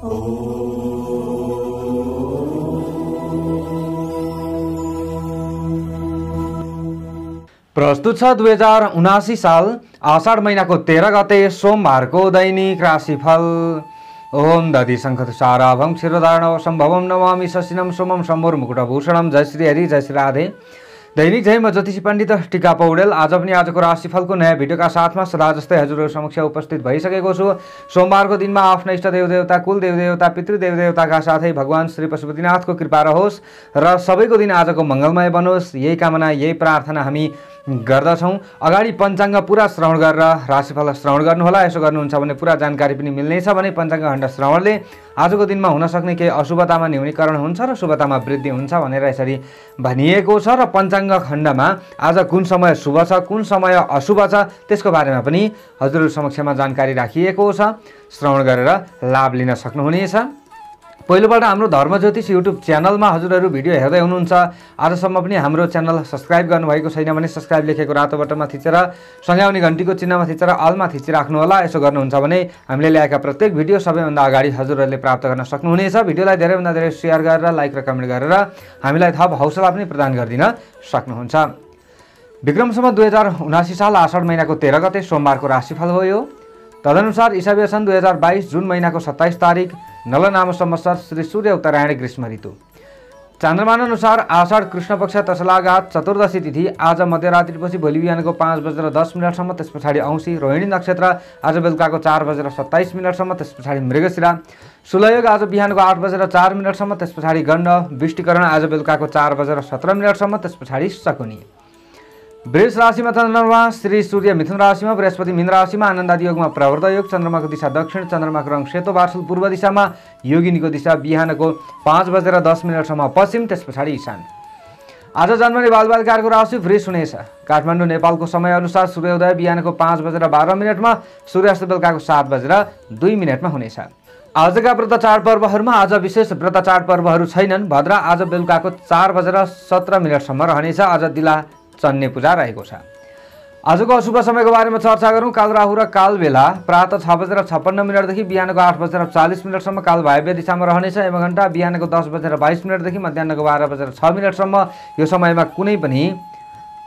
प्रस्तुत छ 2079 साल आषाढ महिनाको 13 गते सोमबारको दैनिक राशिफल। ओम दधि शङ्खतुषाराभं क्षीरोदारणव सम्भवं नमामि शशिनं सोमं शम्भुर मुकुटभूषणं। जय श्री हरि, जय श्री राधे। दैनिक जय, म ज्योतिषी पण्डित टिका पौडेल आज पनि आजको राशिफलको नयाँ भिडियोका साथमा सदा जस्तै हजुरहरू समक्ष उपस्थित भइसकेको छु। सोमबारको दिनमा आफ्ना इष्ट देवदेवता, कुल देवदेवता, पितृदेवदेवताका साथै भगवान श्री पशुपतिनाथको कृपा रहोस् र सबैको दिन आजको मङ्गलमय बनोस्, यही कामना, यही प्रार्थना हामी गर्दछौँ। अगाडि पञ्चाङ्ग पुरा श्रवण गरेर राशिफल श्रवण गर्नुहोला। यसो गर्नुहुन्छ भने पुरा जानकारी पनि मिल्नेछ भने पञ्चाङ्ग खण्ड श्रवणले आजको दिनमा हुन सक्ने केही अशुभतामा न्यूनीकरण हुन्छ र शुभतामा वृद्धि हुन्छ भनेर यसरी भनिएको छ। र पञ्चाङ्ग खण्डमा आज कुन समय शुभ छ, कुन समय अशुभ छ, त्यसको बारेमा पनि हजुरहरू समक्षमा जानकारी राखिएको छ। श्रवण गरेर लाभ लिन सक्नुहुनेछ। पहिलोपल्ट हाम्रो धर्म ज्योतिष युट्युब च्यानलमा हजुरहरू भिडियो हेर्दै हुनुहुन्छ, आजसम्म पनि हाम्रो च्यानल सब्सक्राइब गर्नुभएको छैन भने सब्सक्राइब लेखेको रातो बटनमा थिचेर सँगै आउने घन्टीको चिन्हमा थिचेर अलमा थिचिराख्नु होला। यसो गर्नुहुन्छ भने हामीले ल्याएका प्रत्येक भिडियो सबैभन्दा अगाडि हजुरहरूले प्राप्त गर्न सक्नुहुनेछ। भिडियोलाई धेरैभन्दा धेरै सेयर गरेर, लाइक र कमेन्ट गरेर हामीलाई थप हौसला पनि प्रदान गरिदिन सक्नुहुन्छ। विक्रम सम्वत 2079 साल आषाढ महिनाको 13 गते सोमबारको राशिफल हो यो। तदनुसार ईसावीय सन् 2022 जुन महिनाको 27 तारिक नलनाम संवत्सर श्री सूर्य उत्तरायणी ग्रीष्म ऋतु। चान्द्रमान अनुसार आषाढ कृष्ण पक्ष तसलाघात चतुर्दशी तिथि आज मध्यरात्रिपछि भोलि बिहानको 5:10 त्यस पछाडि औँसी। रोहिणी नक्षत्र आज बेलुकाको 4:27 त्यस पछाडि मृगशिरा। शुलयोग आज बिहानको 8:04 त्यस पछाडि गण्ड। विष्टिकरण आज बेलुकाको 4:17 त्यस पछाडि शकुनी। वृष राशिमा चन्द्रमा श्री सूर्य मिथुन राशिमा, बृहस्पति मीन राशिमा, आनन्दादि योगमा प्रवृत्त योग। चन्द्रमाको दिशा दक्षिण, चन्द्रमाको रङ सेतो बार्सुल पूर्व दिशामा, योगिनीको दिशा बिहानको 5:10 पश्चिम त्यस पछाडि ईशान। आज जन्मने बालबालिकाहरूको राशि वृष हुनेछ। काठमाडौँ नेपालको समय अनुसार सूर्योदय बिहानको 5:12 सूर्यास्त बेलुकाको 7:02 हुनेछ। आजका व्रत चाडपर्वहरूमा आज विशेष व्रत चाडपर्वहरू छैनन्। भद्रा आज बेलुकाको 4:17 रहनेछ। आज दिला चन्ने पूजा रहेको छ। आजको अशुभ समयको बारेमा चर्चा गरौँ। काल राहु र काल बेला प्रातः 6:56 देखि बिहानको 8:40 काल वायव्य दिशामा रहनेछ। यमघण्टा बिहानको 10:22 देखि मध्याहको 12:06 यो समयमा कुनै पनि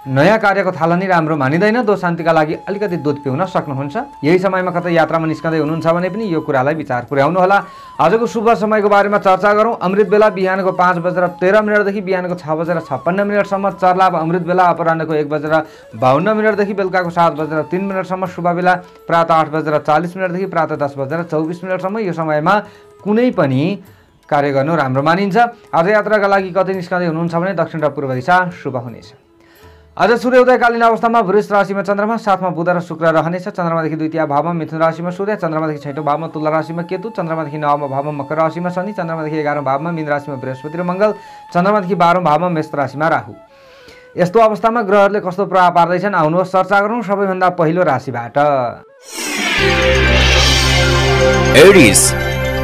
नयाँ कार्यको थालनी राम्रो मानिँदैन। दो शान्तिका लागि अलिकति दुध पिउन सक्नुहुन्छ। यही समयमा कतै यात्रामा निस्कँदै हुनुहुन्छ भने पनि यो कुरालाई विचार पुर्याउनु होला। आजको शुभ समयको बारेमा चर्चा गरौँ। अमृत बेला बिहानको 5:13 देखि बिहानको 6:56 चरलाभ अमृत बेला अपराह्नको 1:52 देखि बेलुकाको 7:03 शुभ बेला प्रातः 8:40 देखि प्रातः 10:24 यो समयमा कुनै पनि कार्य गर्नु राम्रो मानिन्छ। आज यात्राका लागि कतै निस्कँदै हुनुहुन्छ भने दक्षिण र पूर्व दिशा शुभ हुनेछ। आज सूर्योदयकालीन अवस्थामा वृष राशिमा चन्द्रमा, साथमा बुध र शुक्र रहनेछ। चन्द्रमादेखि द्वितीय भावमा मिथुन राशिमा सूर्य, चन्द्रमादेखि 6औं भावमा तुला राशिमा केतु, चन्द्रमादेखि 9औं भावमा मकर राशिमा शनि, चन्द्रमादेखि 11औं भावमा मीन राशिमा बृहस्पति र मङ्गल, चन्द्रमादेखि 12औं भावमा मेष राशिमा राहु। यस्तो अवस्थामा ग्रहहरूले कस्तो प्रभाव पार्दैछन् आउनुहोस् चर्चा गरौँ। सबैभन्दा पहिलो राशिबाट एरिस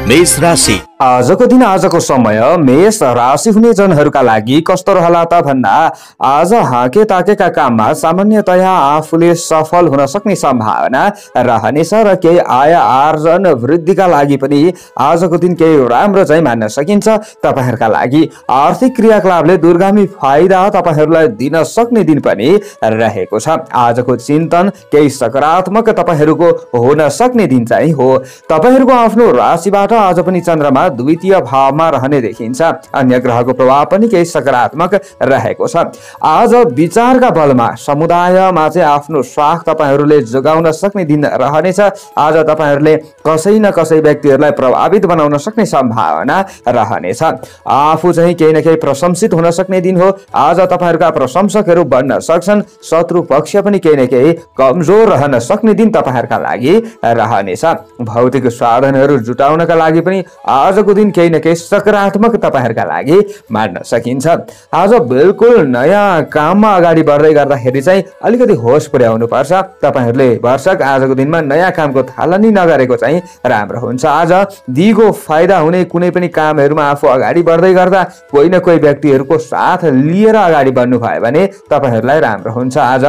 मेष राशि। आजको दिन, आजको समय मेष राशि हुने जनहरूका लागि कस्तो रहला त भन्दा आज हाके ताकेका काममा सामान्यतया आफूले सफल हुन सक्ने सम्भावना रहनेछ र केही आय आर्जन वृद्धिका लागि पनि आजको दिन केही राम्रो चाहिँ मान्न सकिन्छ। तपाईहरुका लागि आर्थिक क्रियाकलापले दूरगामी फाइदा तपाईहरुलाई दिन सक्ने दिन पनि रहेको छ। आजको चिन्तन केही सकारात्मक तपाईहरुको हुन सक्ने दिन चाहिँ हो। तपाईहरुको आफ्नो राशिबाट आज पनि चन्द्रमा द्वितीय भावमा रहने देखिन्छ। अन्य ग्रहको प्रभाव पनि केही सकारात्मक रहेको छ। आज विचारका बलमा समुदायमा चाहिँ आफ्नो स्वार्थ तपाईहरुले जोगाउन सक्ने दिन रहनेछ। आज तपाईहरुले कसै न कसै व्यक्तिहरुलाई प्रभावित बनाउन सक्ने सम्भावना रहनेछ। आफू चाहिँ केही न केही प्रशंसित हुन सक्ने दिन हो। आज तपाईहरुका प्रशंसकहरु बन्न सक्छन्। शत्रु पक्ष पनि केही न केही कमजोर रहन सक्ने दिन तपाईहरुका लागि रहनेछ। भौतिक साधनहरु जुटाउनका लागि पनि आजको दिन केही न केही सकारात्मक तपाईहरुका लागि मान्न सकिन्छ। आज बिल्कुल नयाँ काममा अगाडि बढ्दै गर्दाखेरि चाहिँ अलिकति होस पुर्याउनु पर्छ। तपाईहरुले वर्षक आजको दिनमा नयाँ कामको थालनी नगरेको चाहिँ राम्रो हुन्छ। आज दिगो फाइदा हुने कुनै पनि कामहरुमा आफू अगाडि बढ्दै गर्दा कोही न कोही व्यक्तिहरुको साथ लिएर अगाडि बढ्नु भयो भने तपाईहरुलाई राम्रो हुन्छ। आज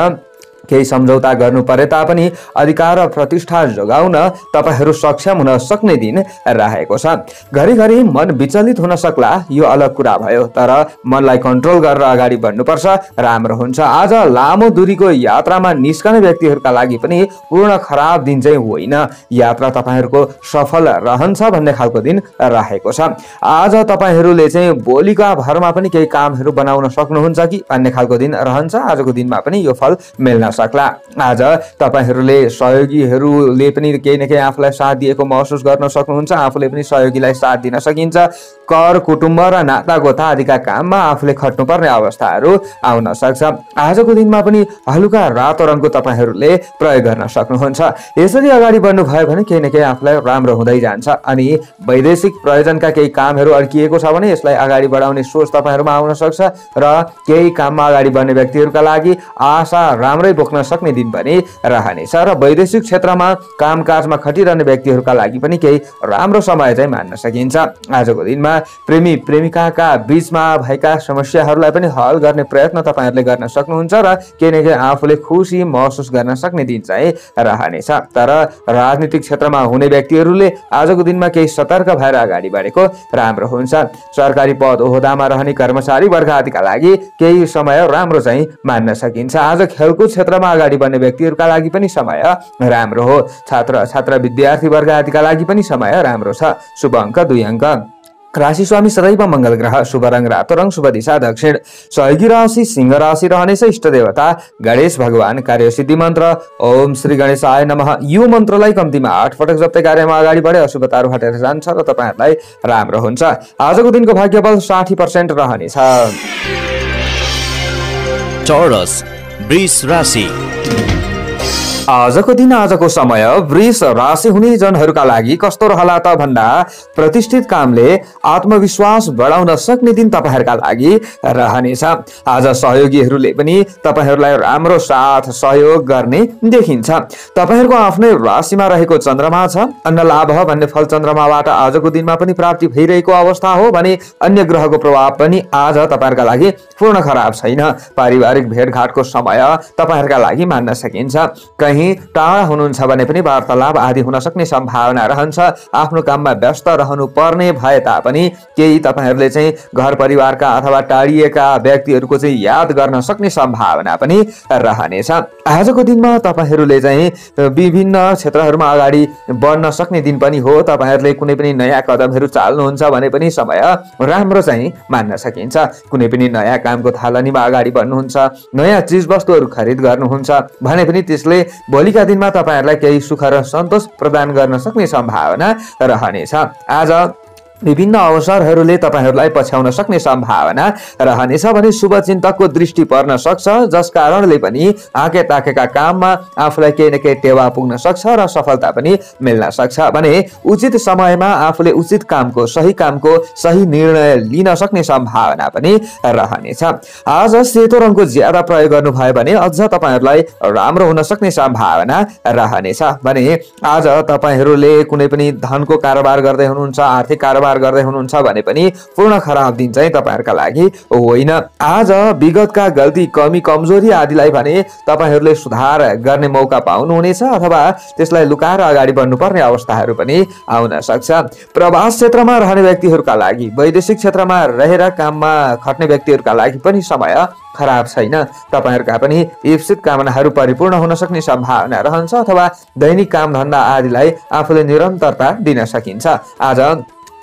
केही सम्झौता गर्नु परे तापनि अधिकार र प्रतिष्ठा जोगाउन तपाईहरू सक्षम हुन सक्ने दिन रहेको छ। घरिघरि मन विचलित हुन सक्ला, यो अलग कुरा भयो, तर मनलाई कन्ट्रोल गरेर अगाडि बढ्नुपर्छ, राम्रो हुन्छ। आज लामो दूरीको यात्रामा निस्कने व्यक्तिहरूका लागि पनि पूर्ण खराब दिन चाहिँ होइन, यात्रा तपाईहरूको सफल रहन्छ भन्ने खालको दिन रहेको छ। आज तपाईहरूले चाहिँ भोलिका भरमा पनि केही कामहरू बनाउन सक्नुहुन्छ कि भन्ने खालको दिन रहन्छ। आजको दिनमा पनि यो फल मिल्न सक्ला। आज तपाईहरूले सहयोगीहरूले पनि केही न केही आफूलाई साथ दिएको महसुस गर्न सक्नुहुन्छ, आफूले पनि सहयोगीलाई साथ दिन सकिन्छ। कर, कुटुम्ब र नातागोता आदिका काममा आफूले खट्नुपर्ने अवस्थाहरू आउन सक्छ। आजको दिनमा पनि हलुका रातो रङको तपाईहरूले प्रयोग गर्न सक्नुहुन्छ। यसरी अगाडि बढ्नु भयो भने केही न केही आफूलाई राम्रो हुँदै जान्छ। अनि वैदेशिक प्रयोजनका केही कामहरू अड्किएको छ भने यसलाई अगाडि बढाउने सोच तपाईहरूमा आउन सक्छ र केही काममा अगाडि बढ्ने व्यक्तिहरूका लागि आशा राम्रै बोक्न सक्ने दिन पनि रहनेछ। र वैदेशिक क्षेत्रमा कामकाजमा खटिरहने व्यक्तिहरूका लागि पनि केही राम्रो समय चाहिँ मान्न सकिन्छ। आजको दिनमा प्रेमी प्रेमिकाका बीचमा भएका समस्याहरूलाई पनि हल गर्ने प्रयत्न तपाईहरूले गर्न सक्नुहुन्छ र केही न केही आफूले खुसी महसुस गर्न सक्ने दिन चाहिँ रहनेछ। तर राजनीतिक क्षेत्रमा हुने व्यक्तिहरूले आजको दिनमा केही सतर्क भएर अगाडि बढेको राम्रो हुन्छ। सरकारी पद ओहदामा रहने कर्मचारी वर्ग आदिका लागि केही समय राम्रो चाहिँ मान्न सकिन्छ। आज खेलकुद क्षेत्रमा अगाडि बढ्ने व्यक्तिहरूका लागि पनि समय राम्रो हो। छात्र छात्रा विद्यार्थी वर्ग आदिका लागि पनि समय राम्रो छ। शुभ अङ्क 2 अङ्क। राशि स्वामी सदैव मंगल ग्रह, शुभ रंग रातो रंग, शुभ दिशा दक्षिण। सहयोगी राशि सिंह राशि रहनेछ। इष्ट देवता गणेश भगवान। कार्यसिद्धि मन्त्र ओम श्री गणेशाय नमः। यो मन्त्रलाई कम्तीमा 8 पटक जप्दै कार्यमा अगाडि बढे अशुभताहरू हटेर जान्छ र तपाईहरुलाई राम्रो हुन्छ। आजको दिनको भाग्यबल 60% रहनेछ। टोरस वृष राशि। आजको दिन आजको समय वृष राशि हुने जनहरूका लागि कस्तो रहला त भन्दा प्रतिष्ठित कामले आत्मविश्वास बढाउन सक्ने दिन तपाईहरुका लागि रहनेछ। आज सहयोगीहरूले पनि तपाईहरुलाई राम्रो साथ सहयोग गर्ने देखिन्छ। तपाईहरुको आफ्नै राशिमा रहेको चन्द्रमा छ। अन्न लाभ भन्ने फल चन्द्रमाबाट आजको दिनमा पनि प्राप्ति भइरहेको अवस्था हो भने अन्य ग्रहको प्रभाव पनि आज तपाईहरुका लागि पूर्ण खराब छैन। पारिवारिक भेटघाटको समय तपाईहरुका लागि मान्न सकिन्छ। कहीं टाढा हुनुहुन्छ भने पनि वार्तालाप आदि हुन सक्ने सम्भावना रहन्छ। आफ्नो काममा व्यस्त रहनु पर्ने भए तापनि केही तपाईहरुले चाहिँ घर परिवारका अथवा टाढिएका व्यक्तिहरूको चाहिँ याद गर्न सक्ने सम्भावना पनि रहनेछ। आजको दिनमा तपाईहरुले चाहिँ विभिन्न क्षेत्रहरूमा अगाडि बढ्न सक्ने दिन पनि हो। तपाईहरुले कुनै पनि नयाँ कदमहरू चाल्नुहुन्छ भने पनि समय राम्रो चाहिँ मान्न सकिन्छ। कुनै पनि नयाँ कामको थालनीमा अगाडि बढ्नुहुन्छ, नयाँ चीजवस्तुहरू खरिद गर्नुहुन्छ भने पनि त्यसले भोलिका दिनमा तपाईहरुलाई केही सुख र सन्तोष प्रदान गर्न सक्ने सम्भावना रहनेछ। आज विभिन्न अवसरहरूले तपाईहरुलाई पछ्याउन सक्ने सम्भावना रहनेछ भने शुभचिन्तकको दृष्टि पर्न सक्छ, जस कारणले पनि आँखे ताकेका काममा आफूलाई केही न केही टेवा पुग्न सक्छ र सफलता पनि मिल्न सक्छ भने उचित समयमा आफूले उचित कामको सही निर्णय लिन सक्ने सम्भावना पनि रहनेछ। आज सेतो रङको ज्यादा प्रयोग गर्नुभयो भने अझ तपाईहरुलाई राम्रो हुन सक्ने सम्भावना रहनेछ भने आज तपाईहरुले कुनै पनि धनको कारोबार गर्दै हुनुहुन्छ, आर्थिक कारोबार गर्दै हुनुहुन्छ भने पनि पूर्ण खराब दिन चाहिँ तपाईहरुका लागि होइन। आज विगतका गल्ती, कमी, कमजोरी आदिलाई भने तपाईहरुले सुधार गर्ने मौका पाउनुहुनेछ अथवा त्यसलाई लुकाएर अगाडि बढ्नुपर्ने अवस्थाहरू पनि आउन सक्छ। प्रवास क्षेत्रमा रहने व्यक्तिहरूका लागि, वैदेशिक क्षेत्रमा रहेर काममा खट्ने व्यक्तिहरूका लागि पनि समय खराब छैन। तपाईहरुका पनि इप्सित कामनाहरू परिपूर्ण हुन सक्ने सम्भावना रहन्छ अथवा दैनिक काम धन्दा आदिलाई आफूले निरन्तरता दिन सकिन्छ। आज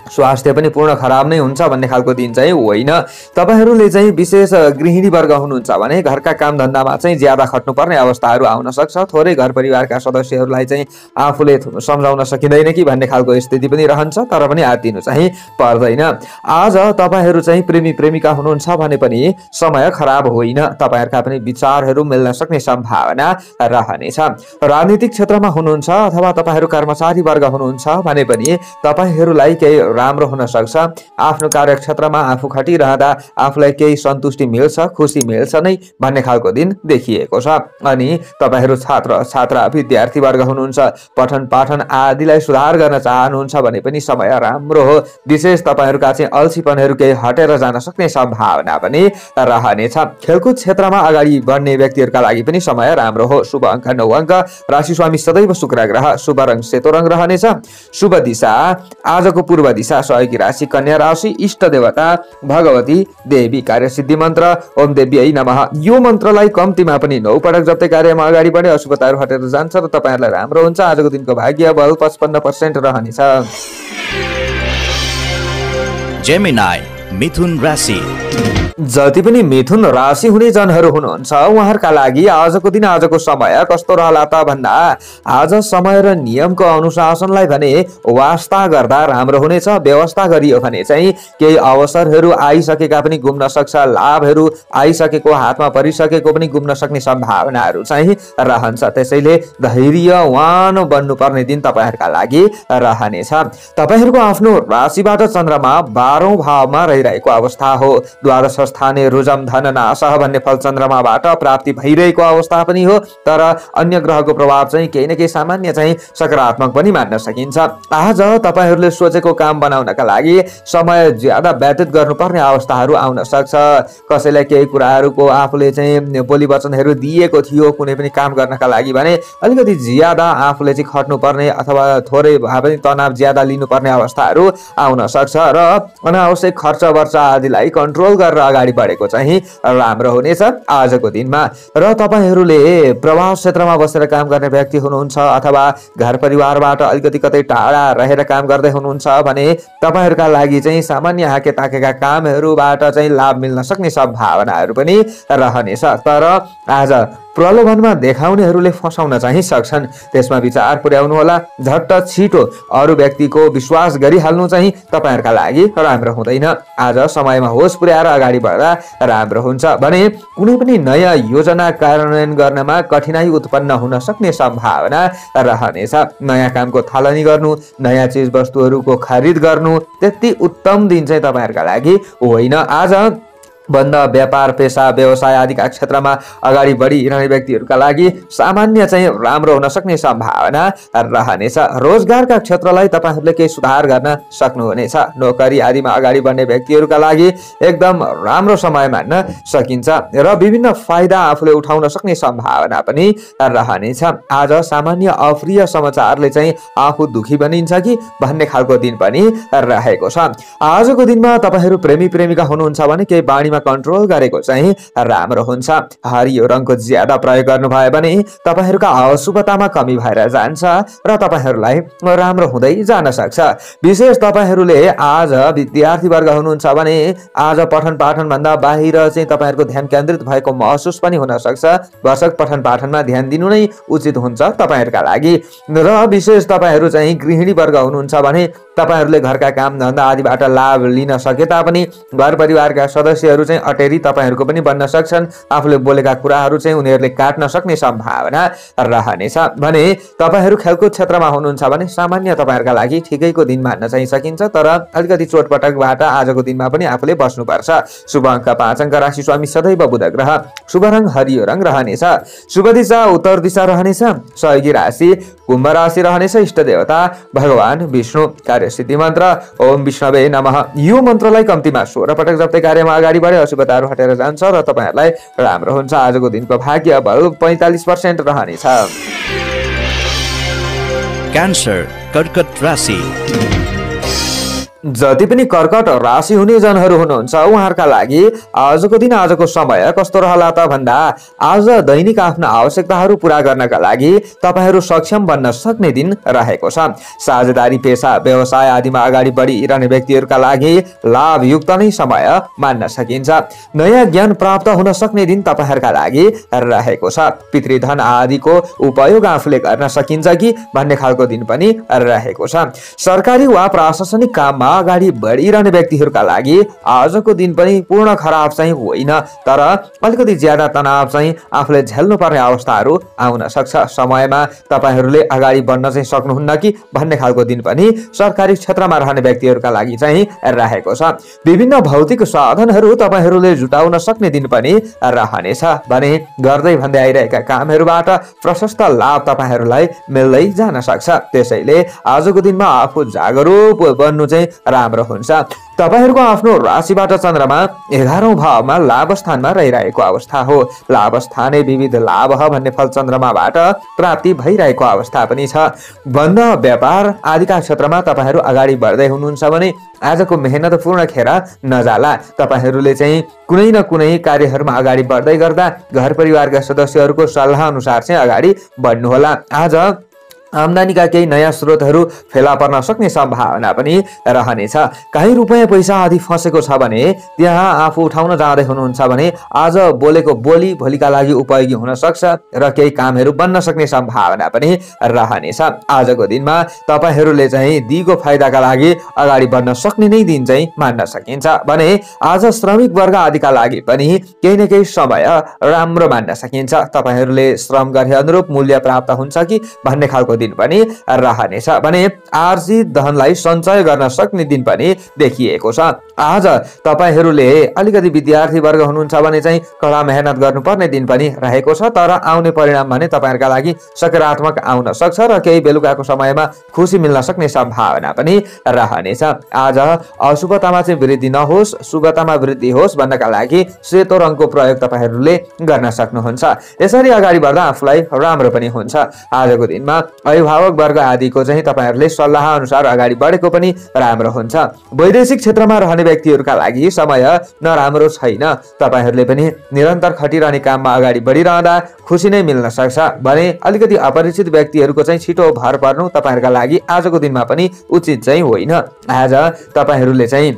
स्वास्थ्य पनि पूर्ण खराब नै हुन्छ भन्ने खालको दिन चाहिँ होइन। तपाईहरुले चाहिँ विशेष गृहिणी वर्ग हुनुहुन्छ भने घरका काम धन्दामा चाहिँ ज्यादा खट्नुपर्ने अवस्थाहरू आउन सक्छ। थोरै घर परिवारका सदस्यहरूलाई चाहिँ आफूले सम्झाउन सकिँदैन कि भन्ने खालको स्थिति पनि रहन्छ, तर पनि आत्तिनु चाहिँ पर्दैन। आज तपाईहरु चाहिँ प्रेमी प्रेमिका हुनुहुन्छ भने पनि समय खराब होइन। तपाईहरुका पनि विचारहरू मिल्न सक्ने सम्भावना रहनेछ। राजनीतिक क्षेत्रमा हुनुहुन्छ अथवा तपाईहरु कर्मचारी वर्ग हुनुहुन्छ भने पनि तपाईहरुलाई केही राम्रो हुन सक्छ। आफ्नो कार्यक्षेत्रमा आफू खटिरहँदा आफूलाई केही सन्तुष्टि मिल्छ, खुसी मिल्छ नै भन्ने खालको दिन देखिएको छ। अनि तपाईहरू छात्र छात्रा विद्यार्थीवर्ग हुनुहुन्छ, पठन पाठन आदिलाई सुधार गर्न चाहनुहुन्छ भने पनि समय राम्रो हो। विशेष तपाईहरूका चाहिँ अल्छीपनहरू केही हटेर जान सक्ने सम्भावना पनि रहनेछ। खेलकुद क्षेत्रमा अगाडि बढ्ने व्यक्तिहरूका लागि पनि समय राम्रो हो। शुभ अङ्क 9 अङ्क, राशि स्वामी सदैव शुक्र ग्रह, शुभ रङ सेतो रङ रहनेछ। शुभ दिशा आजको पूर्व दिशा, सहयोगी राशि कन्या राशि, इष्ट देवता भगवती देवी, कार्यसिद्धि मन्त्र ओम देव्यै नमः। यो मन्त्रलाई कम्तीमा पनि 9 पटक जप्दै कार्यमा अगाडि बढे अशुभताहरू हटेर जान्छ र तपाईहरुलाई राम्रो हुन्छ। आजको दिनको भाग्य बल 55% रहनेछ। जेमिनाई मिथुन राशि। जति पनि मिथुन राशि हुने जनहरू हुनुहुन्छ उहाँहरूका लागि आजको दिन आजको समय कस्तो रहला त भन्दा आज समय र नियमको अनुशासनलाई भने वास्ता गर्दा राम्रो हुनेछ। व्यवस्था गरियो भने चाहिँ केही अवसरहरू आइसकेका पनि गुम्न सक्छ, लाभहरू आइसकेको हातमा परिसकेको पनि गुम्न सक्ने सम्भावनाहरू चाहिँ रहन्छ। त्यसैले धैर्यवान बन्नुपर्ने दिन तपाईहरुका लागि रहनेछ। तपाईहरुको आफ्नो राशिबाट चन्द्रमा 12औं भावमा रहिरहेको अवस्था हो। द्वादश स्थाने रुजम धन नाशः भन्ने फल चन्द्रमाबाट प्राप्ति भइरहेको अवस्था पनि हो। तर अन्य ग्रहको प्रभाव चाहिँ केही न केही सामान्य चाहिँ सकारात्मक पनि मान्न सकिन्छ। आज तपाईहरूले सोचेको काम बनाउनका लागि समय ज्यादा व्यतीत गर्नुपर्ने अवस्थाहरू आउन सक्छ। कसैलाई केही कुराहरूको आफूले चाहिँ बोली वचनहरू दिएको थियो कुनै पनि काम गर्नका लागि भने अलिकति ज्यादा आफूले चाहिँ खट्नुपर्ने अथवा थोरै भए पनि तनाव ज्यादा लिनुपर्ने अवस्थाहरू आउन सक्छ र अनावश्यक खर्च वर्च आदिलाई कन्ट्रोल गरेर अगाडि बढेको चाहिँ राम्रो हुनेछ आजको दिनमा। र तपाईहरूले प्रभाव क्षेत्रमा बसेर काम गर्ने व्यक्ति हुनुहुन्छ अथवा घर परिवारबाट अलिकति कतै टाढा रहेर काम गर्दै हुनुहुन्छ भने तपाईहरूका लागि चाहिँ सामान्य हाके ताकेका कामहरूबाट चाहिँ लाभ मिल्न सक्ने सम्भावनाहरू पनि रहनेछ। तर आज प्रलोभनमा देखाउनेहरूले फसाउन चाहिँ सक्छन्, त्यसमा विचार पुर्याउनु होला। झट्ट छिटो अरू व्यक्तिको विश्वास गरिहाल्नु चाहिँ तपाईहरुका लागि राम्रो हुँदैन। आज समयमा होस पुर्याएर अगाडि बढ्दा राम्रो हुन्छ भने कुनै पनि नयाँ योजना कार्यान्वयन गर्नमा कठिनाई उत्पन्न हुन सक्ने सम्भावना रहनेछ। नयाँ कामको थालनी गर्नु, नयाँ चिज वस्तुहरूको खरिद गर्नु त्यति उत्तम दिन चाहिँ तपाईहरुका लागि होइन। आज बन्द व्यापार पेशा व्यवसाय आदिका क्षेत्रमा अगाडि बढिरहने व्यक्तिहरूका लागि सामान्य चाहिँ राम्रो हुन सक्ने सम्भावना रहनेछ। रोजगारका क्षेत्रलाई तपाईहरूले केही सुधार गर्न सक्नुहुनेछ। नोकरी आदिमा अगाडि बढ्ने व्यक्तिहरूका लागि एकदम राम्रो समय मान्न सकिन्छ र विभिन्न फाइदा आफूले उठाउन सक्ने सम्भावना पनि रहनेछ। आज सामान्य अप्रिय समाचारले चाहिँ आफू दुखी बनिन्छ कि भन्ने खालको दिन पनि रहेको छ। आजको दिनमा तपाईहरू प्रेमी प्रेमिका हुनुहुन्छ भने केही बाणीमा कन्ट्रोल गरेको चाहिँ राम्रो हुन्छ। हरियो रङको ज्यादा प्रयोग गर्नुभयो भने तपाईहरुका अशुभतामा कमी भएर जान्छ र तपाईहरुलाई राम्रो हुँदै जान सक्छ। विशेष तपाईहरूले आज विद्यार्थी वर्ग हुनुहुन्छ भने आज पठन पाठन भन्दा बाहिर चाहिँ तपाईहरुको ध्यान केन्द्रित भएको महसुस पनि हुन सक्छ। भरसक पठन पाठनमा ध्यान दिनु नै उचित हुन्छ तपाईहरुका लागि। र विशेष तपाईहरू चाहिँ गृहिणी वर्ग हुनुहुन्छ भने तपाईहरूले घरका काम धन्दा आदिबाट लाभ लिन सके तापनि घर परिवारका सदस्यहरू चाहिँ अटेरी तपाईहरूको पनि बन्न सक्छन्। आफूले बोलेका कुराहरू चाहिँ उनीहरूले काट्न सक्ने सम्भावना रहनेछ भने तपाईहरू खेलकुद क्षेत्रमा हुनुहुन्छ भने सामान्य तपाईहरूका लागि ठिकैको दिन मान्न चाहिँ सकिन्छ। तर अलिकति चोटपटकबाट आजको दिनमा पनि आफूले बस्नुपर्छ। शुभ अङ्क 5 अङ्क, राशि स्वामी सदैव बुध ग्रह, शुभ रङ हरियो रङ रहनेछ। शुभ दिशा उत्तर दिशा रहनेछ। सहयोगी राशि कुम्भ राशि रहनेछ। इष्ट देवता भगवान विष्णु, कार्यसिद्धि मन्त्र ओम विष्णवे नमः। यो मन्त्रलाई कम्तीमा 16 पटक जप्दै कार्यमा अगाडि बढे अशुभताहरू हटेर जान्छ र तपाईहरुलाई राम्रो हुन्छ। आजको दिनको भाग्य बल 45% रहनेछ। क्यान्सर कर्कट राशि। जति पनि कर्कट राशि हुने जनहरू हुनुहुन्छ उहाँहरूका लागि आजको दिन आजको समय कस्तो रहला त भन्दा आज दैनिक आफ्ना आवश्यकताहरू पूरा गर्नका लागि तपाईहरू सक्षम बन्न सक्ने दिन रहेको छ। साझेदारी पेशा व्यवसाय आदिमा अगाडि बढिरहने व्यक्तिहरूका लागि लाभयुक्त नै समय मान्न सकिन्छ। नयाँ ज्ञान प्राप्त हुन सक्ने दिन तपाईहरूका लागि रहेको छ। पितृधन आदिको उपयोग आफूले गर्न सकिन्छ कि भन्ने खालको दिन पनि रहेको छ। सरकारी वा प्रशासनिक काममा अगाडि बढिरहने व्यक्तिहरूका लागि आजको दिन पनि पूर्ण खराब चाहिँ होइन, तर अलिकति ज्यादा तनाव चाहिँ आफूले झेल्नुपर्ने अवस्थाहरू आउन सक्छ। समयमा तपाईहरूले अगाडि बढ्न चाहिँ सक्नुहुन्न कि भन्ने खालको दिन पनि सरकारी क्षेत्रमा रहने व्यक्तिहरूका लागि चाहिँ रहेको छ। विभिन्न भौतिक साधनहरू तपाईहरूले जुटाउन सक्ने दिन पनि रहनेछ भने गर्दै भन्दै आइरहेका कामहरूबाट प्रशस्त लाभ तपाईहरूलाई मिल्दै जान सक्छ। त्यसैले आजको दिनमा आफू जागरुक बन्नु चाहिँ राम्रो हुन्छ। तपाईहरूको आफ्नो राशिबाट चन्द्रमा 11औं भावमा लाभ स्थानमा रहिरहेको अवस्था हो। लाभ स्थानै विविध लाभ भन्ने फल चन्द्रमाबाट प्राप्ति भइरहेको अवस्था पनि छ। बन्द व्यापार आदिका क्षेत्रमा तपाईहरू अगाडि बढ्दै हुनुहुन्छ भने आजको मेहनत पूर्ण खेर नजाला। तपाईहरूले चाहिँ कुनै न कुनै कार्यहरूमा अगाडि बढ्दै गर्दा घर परिवारका सदस्यहरूको सल्लाह अनुसार चाहिँ अगाडि बढ्नुहोला। आज आम्दानीका केही नयाँ स्रोतहरू फेला पर्न सक्ने सम्भावना पनि रहनेछ। कहीँ रुपैयाँ पैसा आदि फसेको छ भने त्यहाँ आफू उठाउन जाँदै हुनुहुन्छ भने आज बोलेको बोली भोलिका लागि उपयोगी हुन सक्छ र केही कामहरू बन्न सक्ने सम्भावना पनि रहनेछ। आजको दिनमा तपाईहरूले चाहिँ दिगो फाइदाका लागि अगाडि बढ्न सक्ने नै दिन चाहिँ मान्न सकिन्छ भने आज श्रमिक वर्ग आदिका लागि पनि केही न केही समय राम्रो मान्न सकिन्छ। तपाईहरूले श्रम गरे अनुरूप मूल्य प्राप्त हुन्छ कि भन्ने खालको दिन पनि रहनेछ भने आर्जित धनलाई सञ्चय गर्न सक्ने दिन पनि देखिएको छ। आज तपाईहरूले अलिकति विद्यार्थी वर्ग हुनुहुन्छ भने चाहिँ कडा मेहनत गर्नुपर्ने दिन पनि रहेको छ, तर आउने परिणाम भने तपाईहरूका लागि सकारात्मक आउन सक्छ र केही बेलुकाको समयमा खुसी मिल्न सक्ने सम्भावना पनि रहनेछ। आज अशुभतामा चाहिँ वृद्धि नहोस्, शुभतामा वृद्धि होस् भन्नका लागि सेतो रङको प्रयोग तपाईहरूले गर्न सक्नुहुन्छ। यसरी अगाडि बढ्दा आफूलाई राम्रो पनि हुन्छ। आजको दिनमा अभिभावक वर्ग आदिको चाहिँ तपाईहरूले सल्लाह अनुसार अगाडि बढेको पनि राम्रो हुन्छ। वैदेशिक क्षेत्रमा रहने व्यक्तिहरूका लागि समय नराम्रो छैन। तपाईहरूले पनि निरन्तर खटिरहने काममा अगाडि बढिरहँदा खुसी नै मिल्न सक्छ भने अलिकति अपरिचित व्यक्तिहरूको चाहिँ छिटो भर पर्नु तपाईहरूका लागि आजको दिनमा पनि उचित चाहिँ होइन। आज तपाईहरूले चाहिँ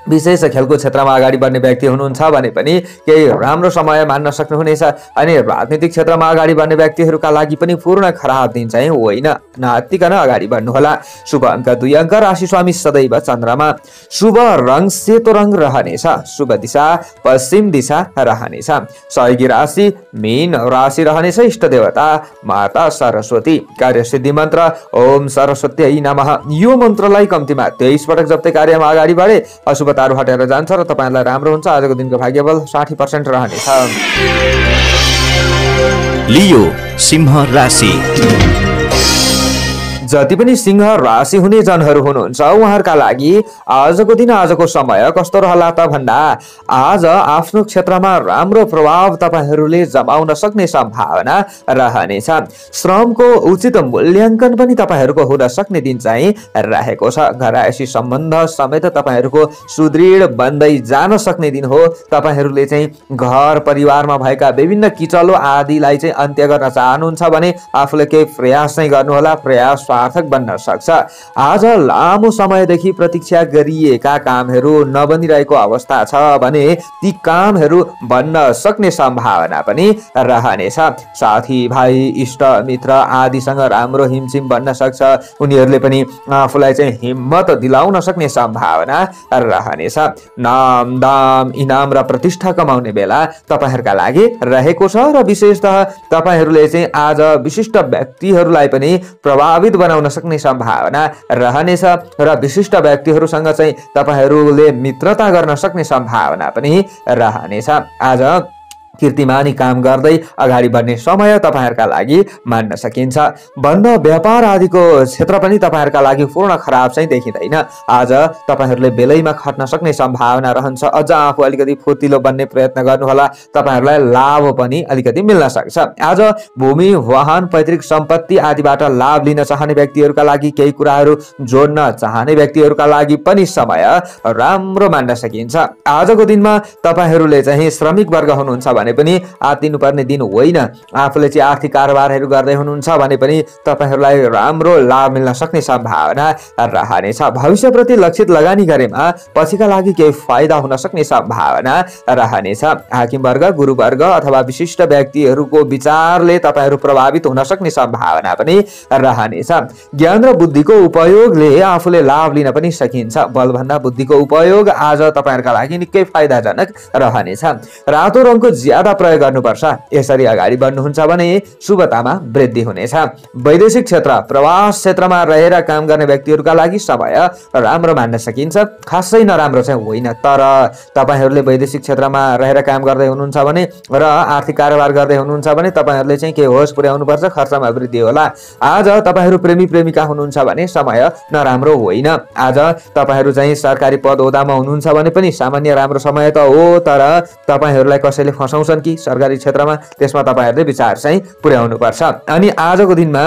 विशेष खेलकुद क्षेत्रमा अगाडि बढ्ने व्यक्ति हुनुहुन्छ भने पनि केही राम्रो समय मान्न सक्नुहुनेछ अनि राजनीतिक क्षेत्रमा अगाडि बढ्ने व्यक्तिहरूका लागि पनि पूर्ण खराब दिन चाहिँ होइन। नआत्तिकन अगाडि बढ्नुहोला। शुभ अङ्क 2 अङ्क, राशि स्वामी सदैव चन्द्रमा। शुभ रङ सेतो रङ रहनेछ। शुभ दिशा पश्चिम दिशा रहनेछ। सहयोगी राशि मीन राशि रहनेछ। इष्ट देवता माता सरस्वती। कार्यसिद्धि मन्त्र ओम सरस्वती नमः। यो मन्त्रलाई कम्तीमा 23 पटक जप्दै कार्यमा अगाडि बढे अशुभ तारु हटेर जान्छ र तपाईहरुलाई राम्रो हुन्छ। आजको दिनको भाग्यबल 60% रहनेछ। लियो सिंह राशि। जति पनि सिंह राशि हुने जनहरू हुनुहुन्छ उहाँहरूका लागि आजको दिन आजको समय कस्तो रहला त भन्दा आज आफ्नो क्षेत्रमा राम्रो प्रभाव तपाईहरूले जमाउन सक्ने सम्भावना रहनेछ। श्रमको उचित मूल्याङ्कन पनि तपाईहरूको हुन सक्ने दिन चाहिँ रहेको छ। घरायसी सम्बन्ध समेत तपाईहरूको सुदृढ बन्दै जान सक्ने दिन हो। तपाईहरूले चाहिँ घर परिवारमा भएका विभिन्न किचलो आदिलाई चाहिँ अन्त्य गर्न चाहनुहुन्छ भने आफूले केही प्रयास चाहिँ गर्नुहोला। प्रयास सार्थक बन्न सक्छ। आज लामो समयदेखि प्रतीक्षा गरिएका कामहरू नबनिरहेको अवस्था छ भने ती कामहरू बन्न सक्ने सम्भावना पनि रहनेछ। साथी भाइ इष्ट मित्र आदिसँग राम्रो हिमछिम बन्न सक्छ। उनीहरूले पनि आफूलाई चाहिँ हिम्मत दिलाउन सक्ने सम्भावना रहनेछ। नाम दाम इनाम र प्रतिष्ठा कमाउने बेला तपाईहरूका लागि रहेको छ र विशेषतः तपाईहरूले चाहिँ आज विशिष्ट व्यक्तिहरूलाई पनि प्रभावित बनाउन सक्ने सम्भावना रहनेछ र विशिष्ट व्यक्तिहरूसँग चाहिँ तपाईहरूले मित्रता गर्न सक्ने सम्भावना पनि रहनेछ। आज कीर्तिमानी काम गर्दै अगाडि बढ्ने समय तपाईहरूका लागि मान्न सकिन्छ। बन्द व्यापार आदिको क्षेत्र पनि तपाईहरूका लागि पूर्ण खराब चाहिँ देखिँदैन। आज तपाईहरूले बेलैमा खट्न सक्ने सम्भावना रहन्छ। अझ आफू अलिकति फुर्तिलो बन्ने प्रयत्न गर्नुहोला। तपाईहरूलाई लाभ पनि अलिकति मिल्न सक्छ। आज भूमि वाहन पैतृक सम्पत्ति आदिबाट लाभ लिन चाहने व्यक्तिहरूका लागि केही कुराहरू जोड्न चाहने व्यक्तिहरूका लागि पनि समय राम्रो मान्न सकिन्छ। आजको दिनमा तपाईहरूले चाहिँ श्रमिक वर्ग हुनुहुन्छ भने भने पनि आत्तिनुपर्ने दिन होइन। आफूले चाहिँ आर्थिक कारोबारहरू गर्दै हुनुहुन्छ भने पनि तपाईहरूलाई राम्रो लाभ मिल्न सक्ने सम्भावना रहनेछ। भविष्यप्रति लक्षित लगानी गरेमा पछिका लागि केही फाइदा हुन सक्ने सम्भावना रहनेछ। हाकिम वर्ग, गुरु वर्ग अथवा विशिष्ट व्यक्तिहरूको विचारले तपाईहरू प्रभावित हुन सक्ने सम्भावना पनि रहनेछ। ज्ञान र बुद्धिको उपयोगले आफूले लाभ लिन पनि सकिन्छ। बलभन्दा बुद्धिको उपयोग आज तपाईहरूका लागि निकै फाइदाजनक रहनेछ। रातो रङको ज्यादा प्रयोग गर्नुपर्छ। यसरी अगाडि बढ्नुहुन्छ भने शुभतामा वृद्धि हुनेछ। वैदेशिक क्षेत्र, प्रवास क्षेत्रमा रहेर काम गर्ने व्यक्तिहरूका लागि समय राम्रो मान्न सकिन्छ। खासै नराम्रो चाहिँ होइन, तर तपाईहरूले वैदेशिक क्षेत्रमा रहेर काम गर्दै हुनुहुन्छ भने र आर्थिक कारोबार गर्दै हुनुहुन्छ भने तपाईहरूले चाहिँ के होस पुर्याउनुपर्छ, खर्चमा वृद्धि होला। आज तपाईहरू प्रेमी प्रेमिका हुनुहुन्छ भने समय नराम्रो होइन। आज तपाईहरू चाहिँ सरकारी पद ओहदामा हुनुहुन्छ भने पनि सामान्य राम्रो समय त हो, तर तपाईहरूलाई कसैले फसाउँछन् कि सरकारी क्षेत्रमा, त्यसमा तपाईहरूले विचार चाहिँ पुर्याउनु पर्छ। अनि आजको दिनमा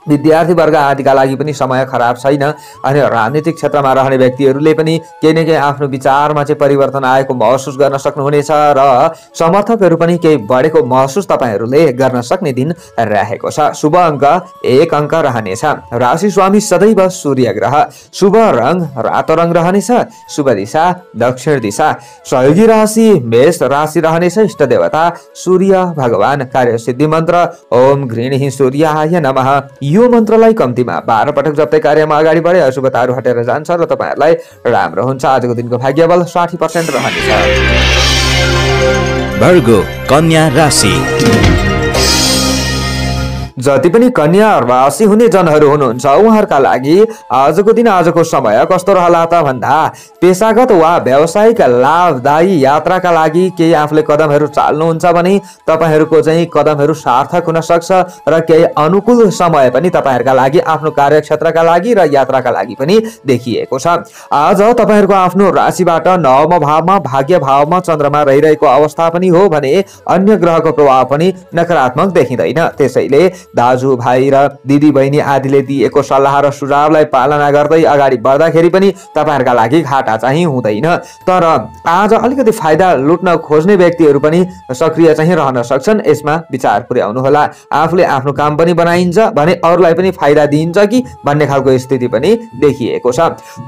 विद्यार्थी वर्ग आदिका लागि पनि समय खराब छैन। अनि राजनीतिक क्षेत्रमा रहने व्यक्तिहरूले पनि केही न केही आफ्नो विचारमा चाहिँ परिवर्तन आएको महसुस गर्न सक्नुहुनेछ र समर्थकहरू पनि केही बढेको महसुस तपाईहरूले गर्न सक्ने दिन रहेको छ। शुभ अङ्क 1 अङ्क रहनेछ। राशि स्वामी सदैव सूर्य ग्रह। शुभ रङ रातो रङ रहनेछ। शुभ दिशा दक्षिण दिशा। सहयोगी राशि मेष राशि रहनेछ। इष्ट देवता सूर्य भगवान। कार्यसिद्धि मन्त्र ओम गृह्णीहि सूर्याय नमः। यो मन्त्रलाई कम्तीमा 12 पटक जप्दै कार्यमा अगाडि बढे अशुभताहरू हटेर जान्छ र तपाईहरूलाई राम्रो हुन्छ। आजको दिनको भाग्यबल 60% रहनेछ। भर्गो कन्या राशि। जति पनि कन्या राशि हुने जनहरू हुनुहुन्छ उहाँहरूका लागि आजको दिन, आजको समय कस्तो रहला त भन्दा पेशागत वा व्यावसायिक लाभदायी यात्राका लागि केही आफूले कदमहरू चाल्नुहुन्छ भने तपाईहरूको चाहिँ कदमहरू सार्थक हुन सक्छ र केही अनुकूल समय पनि तपाईहरूका लागि आफ्नो कार्यक्षेत्रका लागि र यात्राका लागि पनि देखिएको छ। आज तपाईहरूको आफ्नो राशिबाट नवम भावमा, भाग्य भावमा चन्द्रमा रहिरहेको अवस्था पनि हो भने अन्य ग्रहको प्रभाव पनि नकारात्मक देखिँदैन। त्यसैले दाजु भाइ र दिदी बहिनी आदिले दिएको सल्लाह र सुझावलाई पालना गर्दै अगाडि बढ्दाखेरि पनि तपाईहरूका लागि घाटा चाहिँ हुँदैन। तर आज अलिकति फाइदा लुट्न खोज्ने व्यक्तिहरू पनि सक्रिय चाहिँ रहन सक्छन्। यसमा विचार पुर्याउनु होला। आफूले आफ्नो काम पनि बनाइन्छ भने अरूलाई पनि फाइदा दिइन्छ कि भन्ने खालको स्थिति पनि देखिएको छ।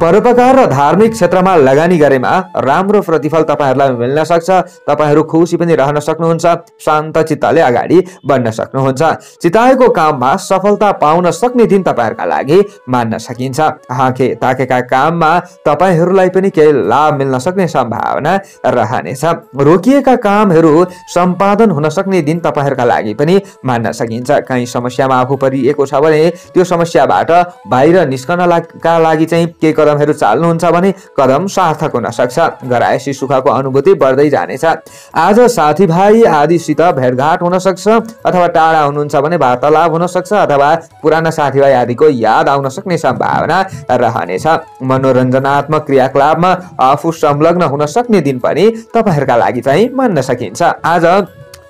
परोपकार र धार्मिक क्षेत्रमा लगानी गरेमा राम्रो प्रतिफल तपाईहरूलाई मिल्न सक्छ। तपाईहरू खुसी पनि रहन सक्नुहुन्छ। शान्त चित्तले अगाडि बढ्न सक्नुहुन्छ। चिताएको काममा सफलता पाउन सक्ने दिन तपाईहरूका लागि मान्न सकिन्छ। हाके ताकेका काममा तपाईहरूलाई पनि केही लाभ मिल्न सक्ने सम्भावना रहनेछ। रोकिएका कामहरू सम्पादन हुन सक्ने दिन तपाईहरूका लागि पनि मान्न सकिन्छ। कहीँ समस्यामा आफू परिएको छ भने त्यो समस्याबाट बाहिर निस्कनका लागि चाहिँ केही कदमहरू चाल्नुहुन्छ भने कदम सार्थक हुन सक्छ। गराएसी सुखको अनुभूति बढ्दै जानेछ। आज साथीभाइ आदिसित भेटघाट हुन सक्छ अथवा टाढा हुनुहुन्छ भने वार्तालाप हुन सक्छ अथवा पुराना साथीभाइ आदिको याद आउन सक्ने सम्भावना रहनेछ। मनोरञ्जनात्मक क्रियाकलापमा आफू संलग्न हुन सक्ने दिन पनि तपाईहरूका लागि चाहिँ मान्न सकिन्छ। आज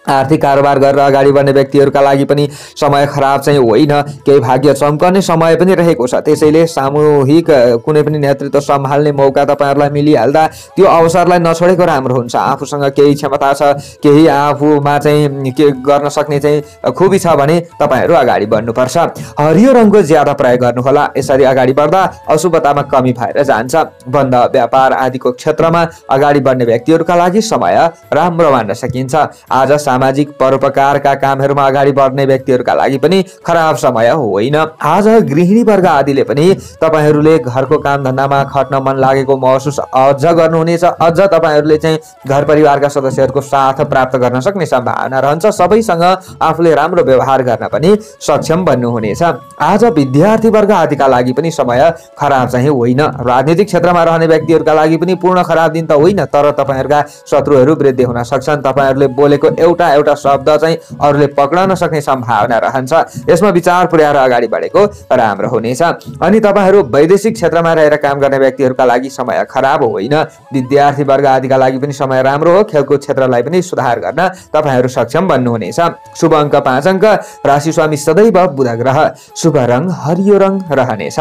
आर्थिक कारोबार गरेर अगाडि बढ्ने व्यक्तिहरूका लागि पनि समय खराब चाहिँ होइन। केही भाग्य चम्कने समय पनि रहेको छ। त्यसैले सामूहिक कुनै पनि नेतृत्व सम्हाल्ने मौका तपाईहरूलाई मिलिहाल्दा त्यो अवसरलाई नछोडेको राम्रो हुन्छ। आफूसँग केही क्षमता छ, केही आफूमा चाहिँ के गर्न सक्ने चाहिँ खुबी छ भने तपाईहरू अगाडि बढ्नुपर्छ। हरियो रङको ज्यादा प्रयोग गर्नुहोला। यसरी अगाडि बढ्दा अशुभतामा कमी भएर जान्छ। बन्द व्यापार आदिको क्षेत्रमा अगाडि बढ्ने व्यक्तिहरूका लागि समय राम्रो मान्न सकिन्छ। आज सामाजिक परोपकारका कामहरूमा अगाडि बढ्ने व्यक्तिहरूका लागि पनि खराब समय होइन। आज गृहिणी वर्ग आदिले पनि तपाईहरूले घरको काम धन्दामा खट्न मन लागेको महसुस अझ गर्नुहुनेछ। अझ तपाईहरूले चाहिँ घर परिवारका सदस्यहरूको साथ प्राप्त गर्न सक्ने सम्भावना रहन्छ। सबैसँग आफूले राम्रो व्यवहार गर्न पनि सक्षम बन्नुहुनेछ। आज विद्यार्थी वर्ग आदिका लागि पनि समय खराब चाहिँ होइन। राजनीतिक क्षेत्रमा रहने व्यक्तिहरूका लागि पनि पूर्ण खराब दिन त होइन, तर तपाईहरूका शत्रुहरू वृद्धि हुन सक्छन्। तपाईहरूले बोलेको एउटा शब्द चाहिँ अरूले पक्राउन सक्ने सम्भावना रहन्छ। यसमा विचार पुर्याएर अगाडि बढेको राम्रो हुनेछ। अनि तपाईहरू वैदेशिक क्षेत्रमा रहेर काम गर्ने व्यक्तिहरूका लागि समय खराब होइन। विद्यार्थी वर्ग आदिका लागि पनि समय राम्रो हो। खेलकुद क्षेत्रलाई पनि सुधार गर्न तपाईहरू सक्षम बन्नुहुनेछ। शुभ अङ्क 5 अङ्क। राशि स्वामी सदैव बुध ग्रह। शुभ रङ हरियो रङ रहनेछ।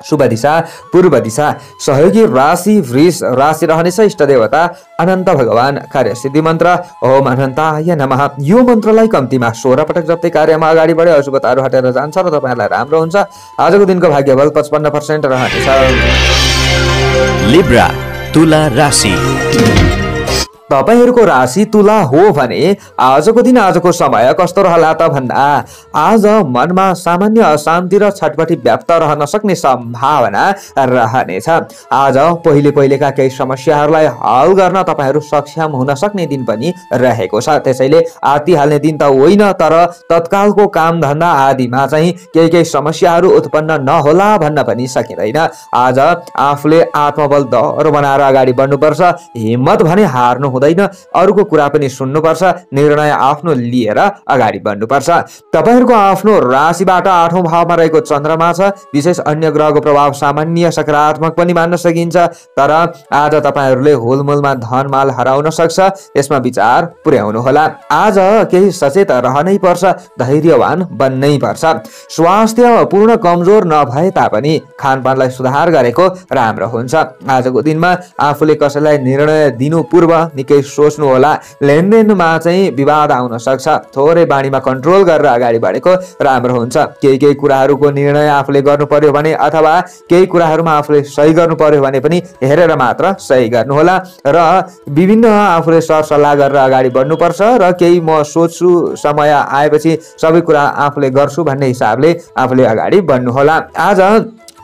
शुभ दिशा पूर्व दिशा। सहयोगी राशि वृष राशि रहनेछ। इष्ट देवता अनन्त भगवान। कार्य सिद्धि मन्त्र ओम अनन्ताय नमः। यो मन्त्रलाई कम्तीमा 16 पटक जप्दै कार्यमा अगाडि बढे अशुभताहरू हटेर जान्छ र तपाईहरुलाई राम्रो हुन्छ। आजको दिनको भाग्य बल 55% रहनेछ। लिब्रा तुला राशि। तपाईहरुको राशि तुला हो भने आजको दिन आजको समय कस्तो रहला त भन्दा आज मनमा सामान्य अशान्ति र छटपटी व्याप्त रहन सक्ने सम्भावना रहनेछ। आज पहिलेका केही समस्याहरूलाई हल गर्न तपाईहरु सक्षम हुन सक्ने दिन पनि रहेको छ। त्यसैले आत्ति हाल्ने दिन त होइन, तर तत्कालको काम धन्दा आदिमा चाहिँ केही समस्याहरू उत्पन्न नहोला भन्न पनि सकिँदैन। आज आफूले आत्मबल दह्रो बनाएर अगाडि बढ्नुपर्छ। हिम्मत भने हार्नु हुँदैन। अरूको कुरा पनि सुन्नुपर्छ। निर्णय आफ्नो लिएर अगाडि बढ्नुपर्छ। तपाईहरुको आफ्नो राशिबाट 8औं भावमा रहेको चन्द्रमा छ। विशेष अन्य ग्रहको प्रभाव सामान्य सकारात्मक पनि मान्न सकिन्छ, तर आज तपाईहरुले हुलमुलमा धनमाल हराउन सक्छ। यसमा विचार पुर्याउनु होला। आज केही सचेत रहनै पर्छ, धैर्यवान बन्नै पर्छ। स्वास्थ्य पूर्ण कमजोर नभए तापनि खानपानलाई सुधार गरेको राम्रो हुन्छ। आजको दिनमा आफूले कसैलाई निर्णय दिनु पूर्व निकै सोच्नु होला। लेनदेनमा चाहिँ विवाद आउन सक्छ। थोरै बाणीमा कन्ट्रोल गरेर अगाडि बढेको राम्रो हुन्छ। केही कुराहरूको निर्णय आफूले गर्नु पर्यो भने अथवा केही कुराहरूमा आफूले सही गर्नु पर्यो भने पनि हेरेर मात्र सही गर्नु होला र विभिन्न आफूले सरसल्लाह गरेर अगाडि बढ्नुपर्छ र केही म सोच्छु, समय आएपछि सबै कुरा आफूले गर्छु भन्ने हिसाबले आफूले अगाडि बढ्नु होला। आज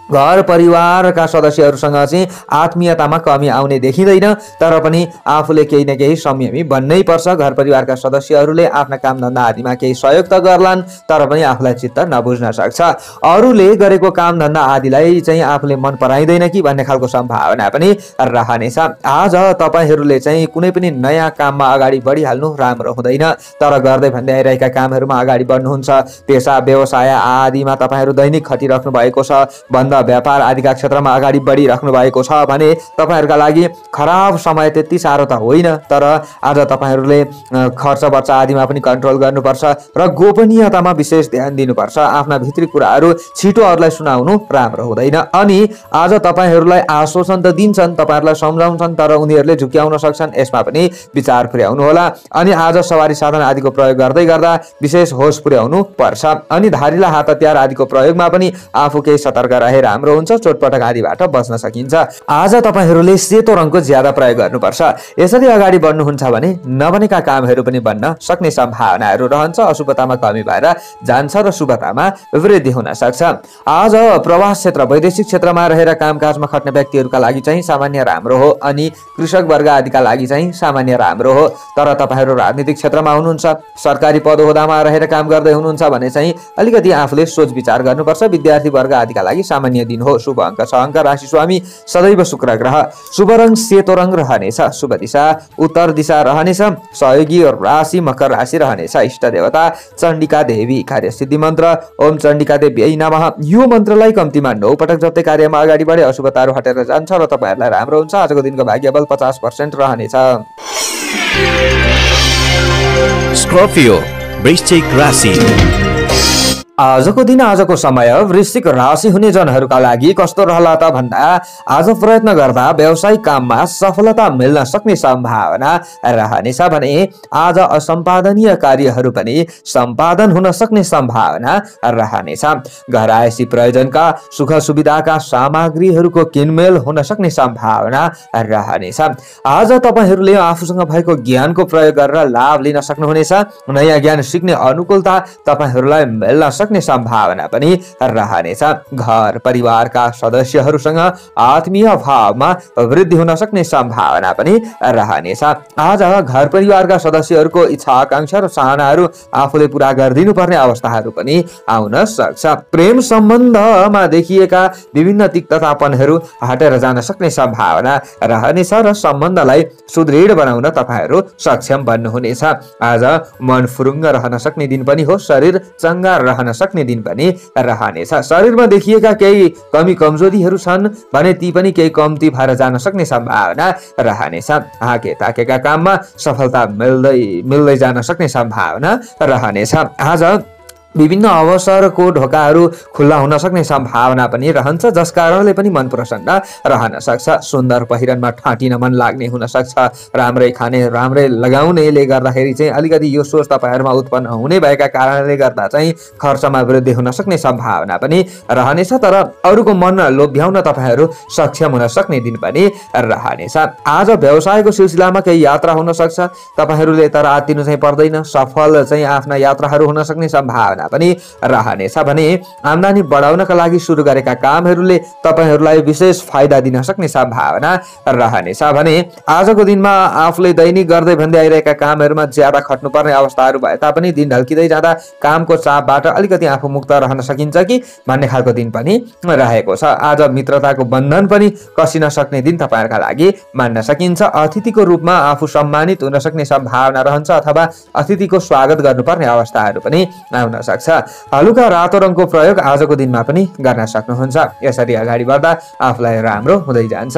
घर परिवारका सदस्यहरूसँग चाहिँ आत्मीयतामा कमी आउने देखिँदैन, तर पनि आफूले केही न केही संयमी बन्नै पर्छ। घर परिवारका सदस्यहरूले आफ्ना काम धन्दा आदिमा केही सहयोग त गर्लान्, तर पनि आफूलाई चित्त नबुझ्न सक्छ। अरूले गरेको काम धन्दा आदिलाई चाहिँ आफूले मन पराइदैन कि भन्ने खालको सम्भावना पनि रहनेछ। आज तपाईहरूले चाहिँ कुनै पनि नयाँ काममा अगाडि बढिहाल्नु राम्रो हुँदैन, तर गर्दै भन्दै आइरहेका कामहरूमा अगाडि बढ्नुहुन्छ। पेसा व्यवसाय आदिमा तपाईहरू दैनिक खटिराख्नु भएको छ। व्यापार आदिका क्षेत्रमा अगाडि बढिराख्नु भएको छ भने तपाईहरुका लागि खराब समय त्यति साह्रो त होइन, तर आज तपाईहरुले खर्च बर्च आदिमा पनि कन्ट्रोल गर्नुपर्छ र गोपनीयतामा विशेष ध्यान दिनुपर्छ। आफ्ना भित्री कुराहरू छिटो अरूलाई सुनाउनु राम्रो हुँदैन। अनि आज तपाईहरुलाई आश्वासन त दिन्छन्, तपाईहरुलाई सम्झाउँछन्, तर उनीहरूले झुक्क्याउन सक्छन्। यसमा पनि विचार पुर्याउनु होला। अनि आज सवारी साधन आदिको प्रयोग गर्दै गर्दा विशेष होस पुर्याउनु पर्छ। अनि धारिला हात हतियार आदिको प्रयोगमा पनि आफू केही सतर्क रहे राम्रो हुन्छ। चोटपटक आदिबाट बच्न सकिन्छ। आज तपाईहरूले सेतो रङको ज्यादा प्रयोग गर्नुपर्छ। यसरी अगाडि बढ्नुहुन्छ भने नबनेका कामहरू पनि बन्न सक्ने सम्भावनाहरू रहन्छ। अशुभतामा कमी भएर जान्छ र शुभतामा वृद्धि हुन सक्छ। आज प्रवास क्षेत्र वैदेशिक क्षेत्रमा रहेर कामकाजमा खट्ने व्यक्तिहरूका लागि चाहिँ सामान्य राम्रो हो, अनि कृषक वर्ग आदिका लागि चाहिँ सामान्य राम्रो हो। तर तपाईहरू राजनीतिक क्षेत्रमा हुनुहुन्छ, सरकारी पद ओहदामा रहेर काम गर्दै हुनुहुन्छ भने चाहिँ अलिकति आफूले सोच विचार गर्नुपर्छ। विद्यार्थी वर्ग आदिका लागि सामान्य दिन हो। शुभ अङ्क 6 अङ्क। राशि स्वामी सदैव शुक्र ग्रह। शुभ रङ सेतो रङ रहनेछ। शुभ दिशा उत्तर दिशा रहनेछ। सहयोगी राशि मकर राशि रहनेछ। इष्ट देवता चण्डिका देवी। कार्य सिद्धि मन्त्र ओम चण्डिका देवी नमः। यो मन्त्रलाई कम्तीमा 9 पटक जप्दै कार्यमा अगाडि बढे अशुभताहरू हटेर जान्छ र तपाईहरुलाई राम्रो हुन्छ। आजको दिनको भाग्य बल 50% रहनेछ। स्कर्पियो वृश्चिक राशि। आजको दिन आजको समय वृश्चिक राशि हुने जनहरूका लागि कस्तो रहला त भन्दा आज प्रयत्न गर्दा व्यावसायिक काममा सफलता मिल्न सक्ने सम्भावना रहनेछ भने आज असम्पादनीय कार्यहरू पनि सम्पादन हुन सक्ने सम्भावना रहनेछ। घरायसी प्रयोजनका सुख सुविधाका सामग्रीहरूको किनमेल हुन सक्ने सम्भावना रहनेछ। आज तपाईहरूले आफूसँग भएको ज्ञानको प्रयोग गरेर लाभ लिन सक्नुहुनेछ। नयाँ ज्ञान सिक्ने अनुकूलता तपाईहरूलाई मिल्न सक्ने सम्भावना पनि रहनेछ। घर परिवारका सदस्यहरूसँग आत्मीय भावमा वृद्धि हुन सक्ने सम्भावना पनि रहनेछ। आज घर परिवारका सदस्यहरूको इच्छा आकांक्षा र चाहनाहरू आफूले पूरा गरिदिनु पर्ने अवस्थाहरू पनि आउन सक्छ। प्रेम सम्बन्धमा देखिएका विभिन्न तिक्ततापनहरू हटेर जान सक्ने सम्भावना रहनेछ र सम्बन्धलाई सुदृढ बनाउन तपाईहरू सक्षम बन्नुहुनेछ। आज मन फुरुङ्ग रहन सक्ने दिन पनि हो। शरीर चङ्गा रहन सक्ने दिन पनि रहनेछ। शरीरमा देखिएका केही कमी कमजोरीहरू छन् भने ती पनि केही कम्ती भएर जान सक्ने सम्भावना रहनेछ। हाके ताकेका काममा सफलता मिल्दै जान सक्ने सम्भावना रहनेछ। आज विभिन्न अवसरको ढोकाहरू खुल्ला हुन सक्ने सम्भावना पनि रहन्छ, जस कारणले पनि मन प्रसन्न रहन सक्छ। सुन्दर पहिरनमा ठाटिन मन लाग्ने हुन सक्छ। राम्रै खाने राम्रै लगाउनेले गर्दाखेरि चाहिँ अलिकति यो सोच तपाईँहरूमा उत्पन्न हुने भएका कारणले गर्दा चाहिँ खर्चमा वृद्धि हुन सक्ने सम्भावना पनि रहनेछ। तर अरूको मन लोभ्याउन तपाईँहरू सक्षम हुन सक्ने दिन पनि रहनेछ। आज व्यवसायको सिलसिलामा केही यात्रा हुन सक्छ तपाईँहरूले, तर आत्तिनु चाहिँ पर्दैन। सफल चाहिँ आफ्ना यात्राहरू हुन सक्ने सम्भावना पनि रहनेछ भने आम्दानी बढाउनका लागि सुरु गरेका कामहरूले तपाईँहरूलाई विशेष फाइदा दिन सक्ने सम्भावना रहनेछ भने आजको दिनमा आफूले दैनिक गर्दै भन्दै आइरहेका कामहरूमा ज्यादा खट्नुपर्ने अवस्थाहरू भए तापनि दिन ढल्किँदै जाँदा कामको चापबाट अलिकति आफू मुक्त रहन सकिन्छ कि भन्ने खालको दिन पनि रहेको छ। आज मित्रताको बन्धन पनि कसिन सक्ने दिन तपाईँहरूका लागि मान्न सकिन्छ। अतिथिको रूपमा आफू सम्मानित हुन सक्ने सम्भावना रहन्छ अथवा अतिथिको स्वागत गर्नुपर्ने अवस्थाहरू पनि आउन सक्छ। हलुका रातो रङको प्रयोग आजको दिनमा पनि गर्न सक्नुहुन्छ। यसरी अगाडि बढ्दा आफूलाई राम्रो हुँदै जान्छ।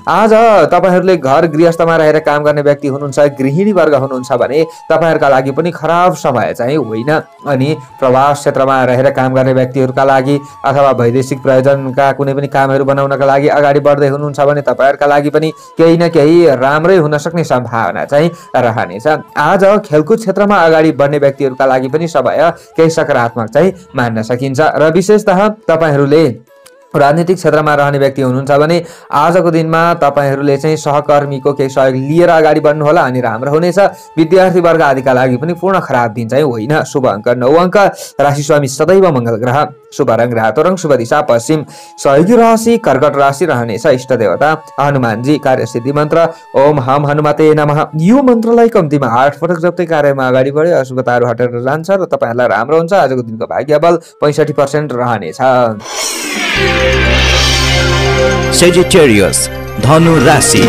आज तपाईहरूले घर गृहस्थमा रहेर काम गर्ने व्यक्ति हुनुहुन्छ, गृहिणी वर्ग हुनुहुन्छ भने तपाईहरूका लागि पनि खराब समय चाहिँ होइन। अनि प्रवास क्षेत्रमा रहेर काम गर्ने व्यक्तिहरूका लागि अथवा वैदेशिक प्रयोजनका कुनै पनि कामहरू बनाउनका लागि अगाडि बढ्दै हुनुहुन्छ भने तपाईहरूका लागि पनि केही न केही राम्रै हुन सक्ने सम्भावना चाहिँ रहनेछ। आज खेलकुद क्षेत्रमा अगाडि बढ्ने व्यक्तिहरूका लागि पनि समय केही सकारात्मक चाहिँ मान्न सकिन्छ र विशेषतः तपाईहरूले राजनीतिक क्षेत्रमा रहने व्यक्ति हुनुहुन्छ भने आजको दिनमा तपाईहरूले चाहिँ सहकर्मीको केही सहयोग लिएर अगाडि बढ्नु होला अनि राम्रो हुनेछ। विद्यार्थी वर्ग आदिका लागि पनि पूर्ण खराब दिन चाहिँ होइन। शुभ अङ्क 9 अङ्क, राशि स्वामी सदैव मङ्गल ग्रह, शुभ रङ रातो रङ, शुभ दिशा पश्चिम, सहयोगी राशि कर्कट राशि रहनेछ। इष्ट देवता हनुमानजी, कार्यसिद्धि मन्त्र ओम हम हनुमते नमः। यो मन्त्रलाई कम्तीमा 8 पटक जप्दै कार्यमा अगाडि बढे अशुभताहरू हटेर जान्छ र तपाईहरुलाई राम्रो हुन्छ। आजको दिनको भाग्य बल 65% रहनेछ। सेजिटेरियस धनु राशि।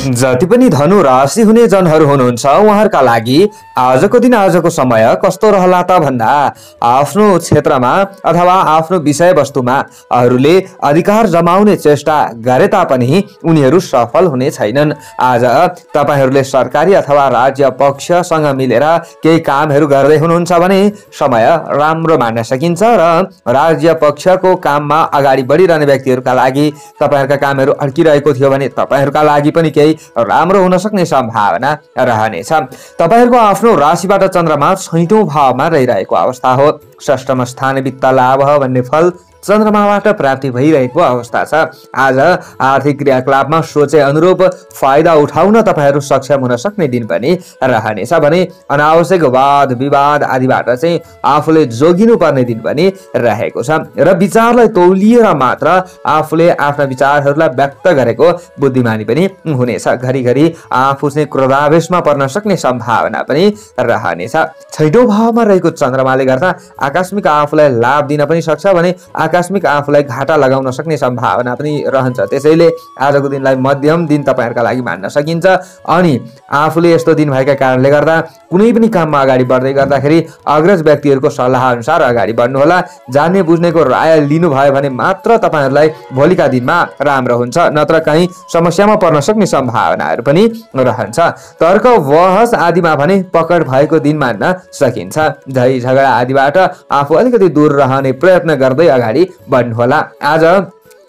जति पनि धनु राशि हुने जनहरू हुनुहुन्छ उहाँहरूका लागि आजको दिन आजको समय कस्तो रहला त भन्दा आफ्नो क्षेत्रमा अथवा आफ्नो विषयवस्तुमा अरूले अधिकार जमाउने चेष्टा गरे तापनि उनीहरू सफल हुने छैनन्। आज तपाईहरूले सरकारी अथवा राज्य पक्षसँग मिलेर केही कामहरू गर्दै हुनुहुन्छ भने समय राम्रो मान्न सकिन्छ र राज्य पक्षको काममा अगाडि बढिरहने व्यक्तिहरूका लागि तपाईहरूका कामहरू अड्किरहेको थियो भने तपाईहरूका लागि पनि केही राम्रो हुन सक्ने सम्भावना रहनेछ। तपाईहरूको आफ्नो राशिबाट चन्द्रमा 6औं भावमा रहिरहेको अवस्था हो। षष्ठम स्थान वित्त लाभ भन्ने फल चन्द्रमाबाट प्राप्ति भइरहेको अवस्था छ। आज आर्थिक क्रियाकलापमा सोचे अनुरूप फाइदा उठाउन तपाईहरू सक्षम हुन सक्ने दिन पनि रहनेछ भने अनावश्यक वाद विवाद आदिबाट चाहिँ आफूले जोगिनु पर्ने दिन पनि रहेको छ र विचारलाई तौलिएर मात्र आफूले आफ्ना विचारहरूलाई व्यक्त गरेको बुद्धिमानी पनि हुनेछ। घरिघरि आफू चाहिँ क्रोधावेशमा पर्न सक्ने सम्भावना पनि रहनेछ। 6औं भावमा रहेको चन्द्रमाले गर्दा आकस्मिक आफूलाई लाभ दिन पनि सक्छ भने आकस्मिक आफूलाई घाटा लगाउन सक्ने सम्भावना पनि रहन्छ। त्यसैले आजको दिनलाई मध्यम दिन तपाईहरुका लागि मान्न सकिन्छ। अनि आफूले यस्तो दिन भएका कारणले गर्दा कुनै पनि काममा अगाडि बढ्दै गर्दाखेरि अग्रज व्यक्तिहरूको सल्लाह अनुसार अगाडि बढ्नु होला। जान्ने बुझ्नेको राय लिनु भयो भने मात्र तपाईहरुलाई भोलिका दिनमा राम्रो हुन्छ, नत्र कहीं समस्यामा पर्न सक्ने सम्भावनाहरू पनि रहन्छ। तर्क बहस आदिमा भने पकड भएको दिन मान्न सकिन्छ। झै झगडा आदिबाट आफू अलिकति दूर रहने प्रयत्न गर्दै अगाडि बढ्नुहोला। आज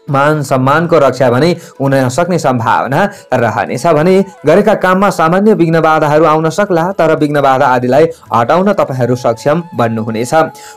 मान सम्मानको रक्षा भने हुन सक्ने सम्भावना रहनेछ भने गरेका काममा सामान्य विघ्न बाधाहरू आउन सक्ला, तर विघ्न बाधा आदिलाई हटाउन तपाईहरू सक्षम बन्नुहुनेछ।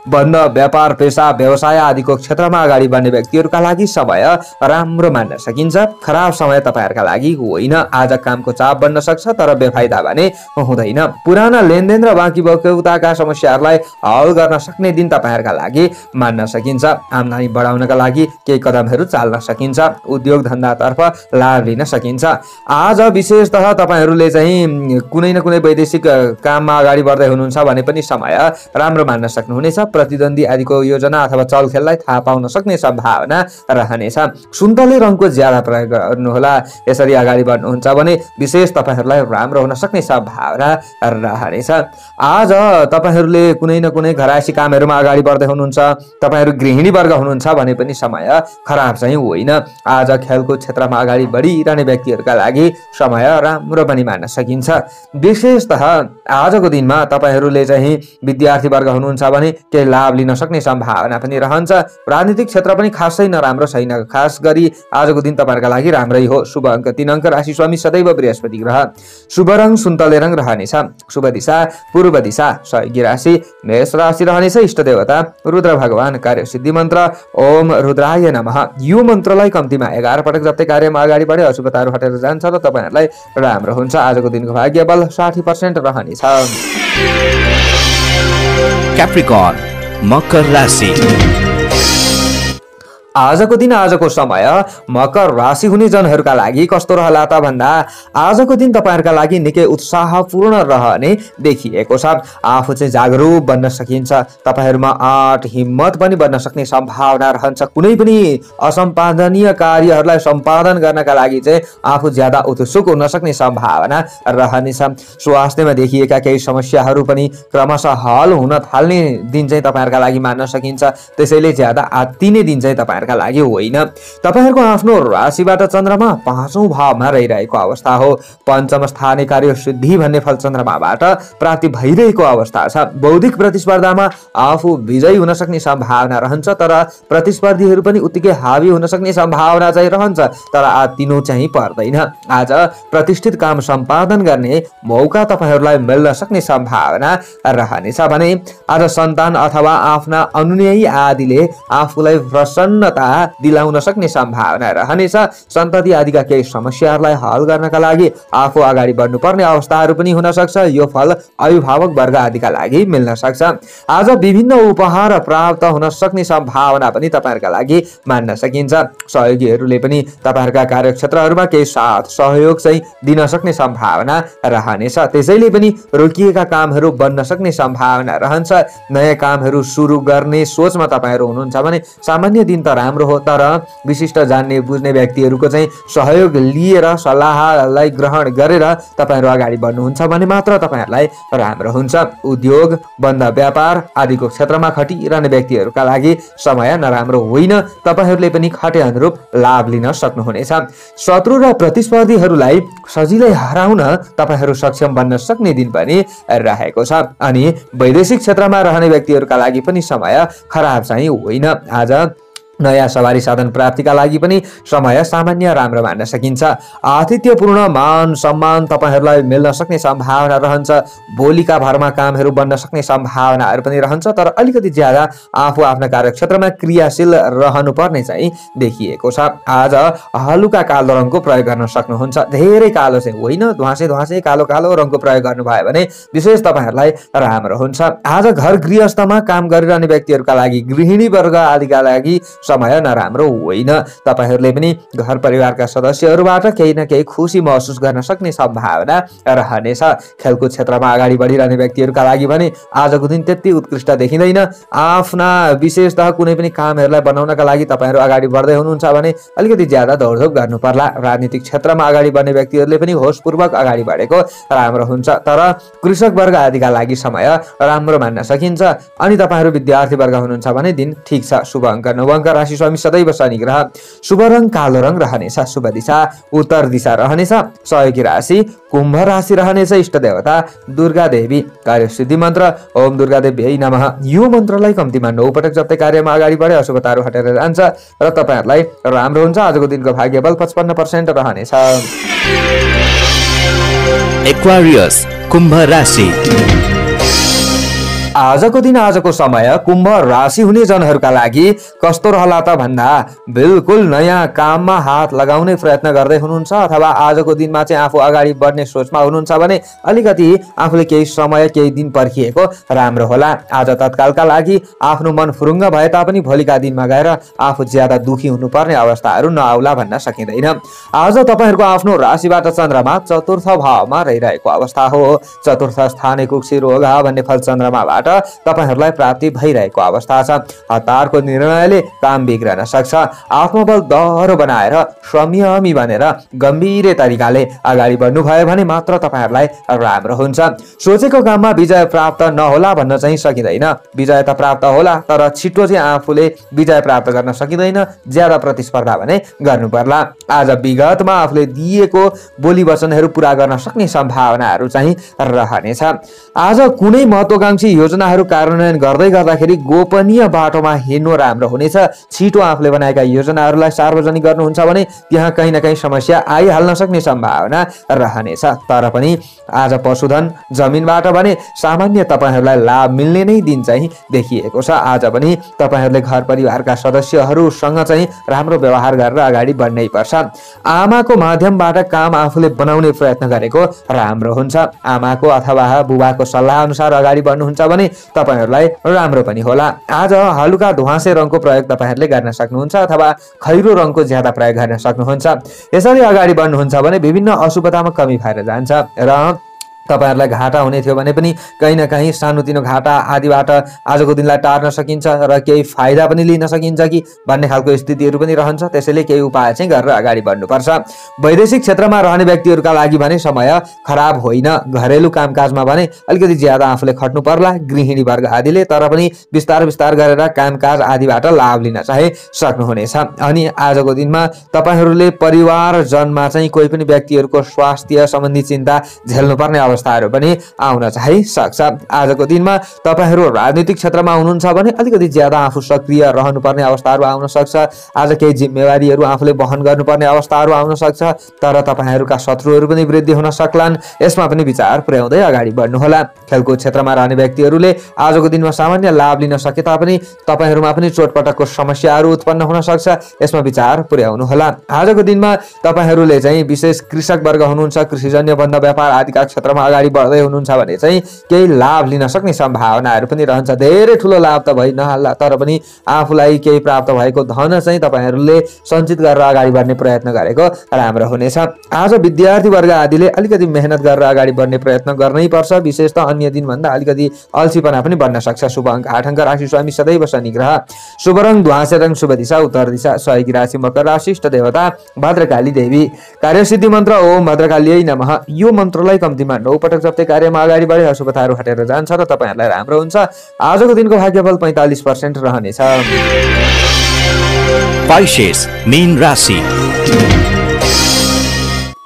बन्द व्यापार पेशा व्यवसाय आदिको क्षेत्रमा अगाडि बढ्ने व्यक्तिहरूका लागि समय राम्रो मान्न सकिन्छ। खराब समय तपाईहरूका लागि होइन। आज कामको चाप बन्न सक्छ तर बेफाइदा भने हुँदैन। पुराना लेनदेन र बाँकी बक्यौताका समस्याहरूलाई हल गर्न सक्ने दिन तपाईहरूका लागि मान्न सकिन्छ। आम्दानी बढाउनका लागि केही कदमहरू चाल्न सकिन्छ। उद्योग धन्दातर्फ लाभ लिन सकिन्छ। आज विशेषतः तपाईहरूले चाहिँ कुनै न कुनै वैदेशिक काममा अगाडि बढ्दै हुनुहुन्छ भने पनि समय राम्रो मान्न सक्नुहुनेछ। प्रतिद्वन्दी आदिको योजना अथवा चलखेललाई थाहा पाउन सक्ने सम्भावना रहनेछ। सुन्तले रङको ज्यादा प्रयोग गर्नुहोला। यसरी अगाडि बढ्नुहुन्छ भने विशेष तपाईहरूलाई राम्रो हुन सक्ने सम्भावना रहनेछ। आज तपाईहरूले कुनै न कुनै घरायसी कामहरूमा अगाडि बढ्दै हुनुहुन्छ, तपाईहरू गृहिणी वर्ग हुनुहुन्छ भने पनि समय खराब चाहिँ होइन। आज खेलकुद क्षेत्रमा अगाडि बढिरहने व्यक्तिहरूका लागि समय राम्रो पनि मान्न सकिन्छ। विशेषतः आजको दिनमा तपाईहरूले चाहिँ विद्यार्थी वर्ग हुनुहुन्छ भने केही लाभ लिन सक्ने सम्भावना पनि रहन्छ। राजनीतिक क्षेत्र पनि खासै नराम्रो छैन। खास गरी आजको दिन तपाईहरुका लागि राम्रै हो। शुभ अङ्क 3 अङ्क, राशि स्वामी सदैव बृहस्पति ग्रह, शुभ रङ सुन्तले रङ रहनेछ, शुभ दिशा पूर्व दिशा, सहयोगी राशि मेष राशि रहनेछ, इष्ट देवता रुद्र भगवान, कार्य सिद्धि मन्त्र ओम रुद्राय नमः। यो मन्त्रलाई कम्तीमा 11 पटक जप्दै कार्यमा अगाडि बढे अशुभताहरू हटेर जान्छ र तपाईहरुलाई राम्रो हुन्छ। आजको दिनको भाग्य बल 60% रहनेछ। Capricorn, मकर राशि। आजको दिन आजको समय मकर राशि हुने जनहरूका लागि कस्तो रहला त भन्दा आजको दिन तपाईहरुका लागि निकै उत्साहपूर्ण रहने देखिएको छ। आफू चाहिँ जागरुक बन्न सकिन्छ। तपाईहरुमा आँट हिम्मत पनि बन्न सक्ने सम्भावना रहन्छ। कुनै पनि असम्पादनीय कार्यहरूलाई सम्पादन गर्नका लागि चाहिँ आफू ज्यादा उत्सुक हुन सक्ने सम्भावना रहनेछ। स्वास्थ्यमा देखिएका केही समस्याहरू पनि क्रमशः हल हुन थाल्ने दिन चाहिँ तपाईहरुका लागि मान्न सकिन्छ। त्यसैले ज्यादा आत्तिने दिन चाहिँ तपाईहरुका लागि होइन। तपाईहरुको आफ्नो राशिबाट चन्द्रमा 5औं भावमा रहिरहेको अवस्था हो। पञ्चम स्थानीय कार्य सिद्धि भन्ने फल चन्द्रमाबाट प्राप्ति भइरहेको अवस्था छ। बौद्धिक प्रतिस्पर्धामा आफू विजयी हुन सक्ने सम्भावना रहन्छ, तर प्रतिस्पर्धीहरू पनि उत्तिकै हावी हुन सक्ने सम्भावना चाहिँ रहन्छ, तर आत्तिनु चाहिँ पर्दैन। आज प्रतिष्ठित काम सम्पादन गर्ने मौका तपाईहरुलाई मिल्न सक्ने सम्भावना रहनेछ भने आज सन्तान अथवा आफ्ना अनुयायी आदिले आफूलाई प्रसन्नता दिलाउन सक्ने सम्भावना रहनेछ। सन्तति आदिका केही समस्याहरूलाई हल गर्नका लागि आफू अगाडि बढ्नुपर्ने अवस्थाहरू पनि हुन सक्छ। यो फल अभिभावक वर्ग आदिका लागि मिल्न सक्छ। आज विभिन्न उपहार प्राप्त हुन सक्ने सम्भावना पनि तपाईहरुका लागि मान्न सकिन्छ। सहयोगीहरूले पनि तपाईहरुका कार्यक्षेत्रहरूमा केही साथ सहयोग चाहिँ दिन सक्ने सम्भावना रहनेछ। त्यसैले पनि रोकिएका कामहरू बन्न सक्ने सम्भावना रहन्छ। नयाँ कामहरू सुरु गर्ने सोचमा तपाईहरु हुनुहुन्छ भने सामान्य दिन त राम्रो हो, तर विशिष्ट जान्ने बुझ्ने व्यक्तिहरूको चाहिँ सहयोग लिएर सल्लाहलाई ग्रहण गरेर तपाईहरु अगाडि बढ्नुहुन्छ भने मात्र तपाईहरुलाई राम्रो हुन्छ। उद्योग बन्द व्यापार आदिको क्षेत्रमा खटिरहने व्यक्तिहरूका लागि समय नराम्रो होइन। तपाईहरुले पनि खटे अनुरूप लाभ लिन सक्नुहुनेछ। शत्रु र प्रतिस्पर्धीहरूलाई सजिलै हराउन तपाईहरु सक्षम बन्न सक्ने दिन पनि रहेको छ। अनि वैदेशिक क्षेत्रमा रहने व्यक्तिहरूका लागि पनि समय खराब चाहिँ होइन। आज नयाँ सवारी साधन प्राप्तिका लागि पनि समय सामान्य राम्रो मान्न सकिन्छ। आतिथ्यपूर्ण मान सम्मान तपाईहरुलाई मिल्न सक्ने सम्भावना रहन्छ। बोलीका भरमा कामहरू बन्न सक्ने सम्भावनाहरू पनि रहन्छ, तर अलिकति ज्यादा आफू आफ्ना कार्यक्षेत्रमा क्रियाशील रहनुपर्ने चाहिँ देखिएको छ। आज हलुका कालो रङको प्रयोग गर्न सक्नुहुन्छ। धेरै कालो चाहिँ होइन, ध्वासे ध्वासे कालो कालो रङको प्रयोग गर्नुभयो भने विशेष तपाईहरुलाई राम्रो हुन्छ। आज घर गृहस्थमा काम गरिरहने व्यक्तिहरूका लागि, गृहिणी वर्ग आदिका लागि समय नराम्रो होइन। तपाईहरुले पनि घर परिवारका सदस्यहरूबाट केही न केही खुसी महसुस गर्न सक्ने सम्भावना रहनेछ। खेलकुद क्षेत्रमा अगाडि बढिरहने व्यक्तिहरूका लागि भने आजको दिन त्यति उत्कृष्ट देखिँदैन। आफ्ना विशेषतः कुनै पनि कामहरूलाई बनाउनका लागि तपाईहरु अगाडि बढ्दै हुनुहुन्छ भने अलिकति ज्यादा दौडधोप गर्नु पर्ला। राजनीतिक क्षेत्रमा अगाडि बढ्ने व्यक्तिहरूले पनि होसपूर्वक अगाडि बढेको राम्रो हुन्छ, तर कृषक वर्ग आदिका लागि समय राम्रो मान्न सकिन्छ। अनि तपाईहरु विद्यार्थी वर्ग हुनुहुन्छ भने दिन ठीक छ। शुभ अङ्क 9 अङ्क, राशि स्वामी सदैव शनि ग्रह, शुभ रङ कालो रङ रहनेछ, शुभ दिशा उत्तर दिशा रहनेछ, सहयोगी राशि कुम्भ राशि रहनेछ, इष्ट देवता दुर्गा देवी, कार्य सिद्धि मन्त्र ओम दुर्गा देवी नमः। यो मन्त्रलाई कम्तीमा 9 पटक जप्दै कार्यमा अगाडि बढे अशुभताहरू हटेर जान्छ र तपाईहरुलाई राम्रो हुन्छ। आजको दिनको भाग्यबल 55% रहनेछ। एक्वारियस, कुम्भ राशि। आजको दिन आजको समय कुम्भ राशि हुने जनहरूका लागि कस्तो रहला त भन्दा बिल्कुल नयाँ काममा हात लगाउने प्रयत्न गर्दै हुनुहुन्छ, अथवा आजको दिनमा चाहिँ आफू अगाडि बढ्ने सोचमा हुनुहुन्छ भने अलिकति आफूले केही समय केही दिन पर्खिएको राम्रो होला। आज तत्कालका लागि आफ्नो मन फुरुङ्ग भए तापनि भोलिका दिनमा गएर आफू ज्यादा दुखी हुनुपर्ने अवस्थाहरू नआउला भन्न सकिँदैन। आज तपाईहरुको आफ्नो राशिबाट चन्द्रमा चतुर्थ भावमा रहिरहेको अवस्था हो। चतुर्थ स्थाने कुक्षी रोग भन्ने फल चन्द्रमाबाट तपाईहरूलाई प्राप्ति भइरहेको अवस्था छ। हतारको निर्णयले काम बिग्रन सक्छ। आत्मबल दह्रो बनाएर संयमी बनेर गम्भीर तरिकाले अगाडि बढ्नुभयो भने मात्र तपाईहरूलाई राम्रो हुन्छ। सोचेको काममा विजय प्राप्त नहोला भन्न चाहिँ सकिँदैन। विजय त प्राप्त होला, तर छिटो चाहिँ आफूले विजय प्राप्त गर्न सकिँदैन। ज्यादा प्रतिस्पर्धा भने गर्नु पर्ला। आज विगतमा आफूले दिएको बोली वचनहरू पूरा गर्न सक्ने सम्भावनाहरू चाहिँ रहनेछ। आज कुनै महत्त्वाकांक्षी योजनाहरू कार्यान्वयन गर्दै गर्दाखेरि गोपनीय बाटोमा हिँड्नु राम्रो हुनेछ। छिटो आफूले बनाएका योजनाहरूलाई सार्वजनिक गर्नुहुन्छ भने त्यहाँ कहीँ न कहीँ समस्या आइहाल्न सक्ने सम्भावना रहनेछ। तर पनि आज पशुधन जमिनबाट भने सामान्य तपाईहरूलाई लाभ मिल्ने नै दिन चाहिँ देखिएको छ। आज पनि तपाईहरूले घर परिवारका सदस्यहरूसँग चाहिँ राम्रो व्यवहार गरेर अगाडि बढ्नै पर्छ। आमाको माध्यमबाट काम आफूले बनाउने प्रयत्न गरेको राम्रो हुन्छ। आमाको अथवा बुबाको सल्लाह अनुसार अगाडि बढ्नुहुन्छ भने तपाईहरूलाई राम्रो पनि होला। आज हलुका धुवासे रङको प्रयोग तपाईहरूले गर्न सक्नुहुन्छ अथवा खैरो रङको ज्यादा प्रयोग गर्न सक्नुहुन्छ। यसरी अगाडि बढ्नुहुन्छ भने विभिन्न अशुभतामा कमी भएर जान्छ र तपाईहरूलाई घाटा हुने थियो भने पनि कहीँ न कहीँ सानोतिनो घाटा आदिबाट आजको दिनलाई टार्न सकिन्छ र केही फाइदा पनि लिन सकिन्छ कि भन्ने खालको स्थितिहरू पनि रहन्छ। त्यसैले केही उपाय चाहिँ गरेर अगाडि बढ्नुपर्छ। वैदेशिक क्षेत्रमा रहने व्यक्तिहरूका लागि भने समय खराब होइन। घरेलु कामकाजमा भने अलिकति ज्यादा आफूले खट्नु पर्ला गृहिणी वर्ग आदिले, तर पनि बिस्तार बिस्तार गरेर कामकाज आदिबाट लाभ लिन चाहिँ सक्नुहुनेछ। अनि आजको दिनमा तपाईहरूले परिवारजनमा चाहिँ कोही पनि व्यक्तिहरूको स्वास्थ्य सम्बन्धी चिन्ता झेल्नुपर्ने अवस्थाहरू पनि आउन चाहिँ सक्छ। आजको दिनमा तपाईहरू राजनीतिक क्षेत्रमा हुनुहुन्छ भने अलिकति ज्यादा आफू सक्रिय रहनुपर्ने अवस्थाहरू आउन सक्छ। आज केही जिम्मेवारीहरू आफूले वहन गर्नुपर्ने अवस्थाहरू आउन सक्छ, तर तपाईहरूका शत्रुहरू पनि वृद्धि हुन सक्लान्। यसमा पनि विचार पुर्याउँदै अगाडि बढ्नुहोला। खेलकुद क्षेत्रमा रहने व्यक्तिहरूले आजको दिनमा सामान्य लाभ लिन सके तापनि तपाईहरूमा पनि चोटपटकको समस्याहरू उत्पन्न हुन सक्छ। यसमा विचार पुर्याउनुहोला। आजको दिनमा तपाईहरूले चाहिँ विशेष कृषक वर्ग हुनुहुन्छ, कृषिजन्य बन्द व्यापार आदिका क्षेत्रमा अगाडि बढ्दै हुनुहुन्छ भने चाहिँ केही लाभ लिन सक्ने सम्भावनाहरू पनि रहन्छ। धेरै ठुलो लाभ त भइ नहाल्ला, तर पनि आफूलाई केही प्राप्त भएको धन चाहिँ तपाईहरूले सञ्चित गरेर अगाडि बढ्ने प्रयत्न गरेको राम्रो हुनेछ। आज विद्यार्थी वर्ग आदिले अलिकति मेहनत गरेर अगाडि बढ्ने प्रयत्न गर्नै पर्छ। विशेष त अन्य दिनभन्दा अलिकति अल्छीपना पनि बढ्न सक्छ। शुभ अङ्क 8 अङ्क राशि स्वामी सदैव शनि ग्रह। शुभ रङ ध्वाँसे रङ, शुभ दिशा उत्तर दिशा। सहयोगी राशि मकर राशि, इष्ट देवता भद्रकाली देवी। कार्यसिद्धि मन्त्र ओम भद्रकालीयै नमः। यो मन्त्रलाई कम्तीमा 9 पटक जप्दै कार्यमा अगाडि बढे अशुभताहरू हटेर जान्छ र तपाईहरूलाई राम्रो हुन्छ। आजको दिनको भाग्यफल 45% रहनेछ। Pisces, मीन राशि।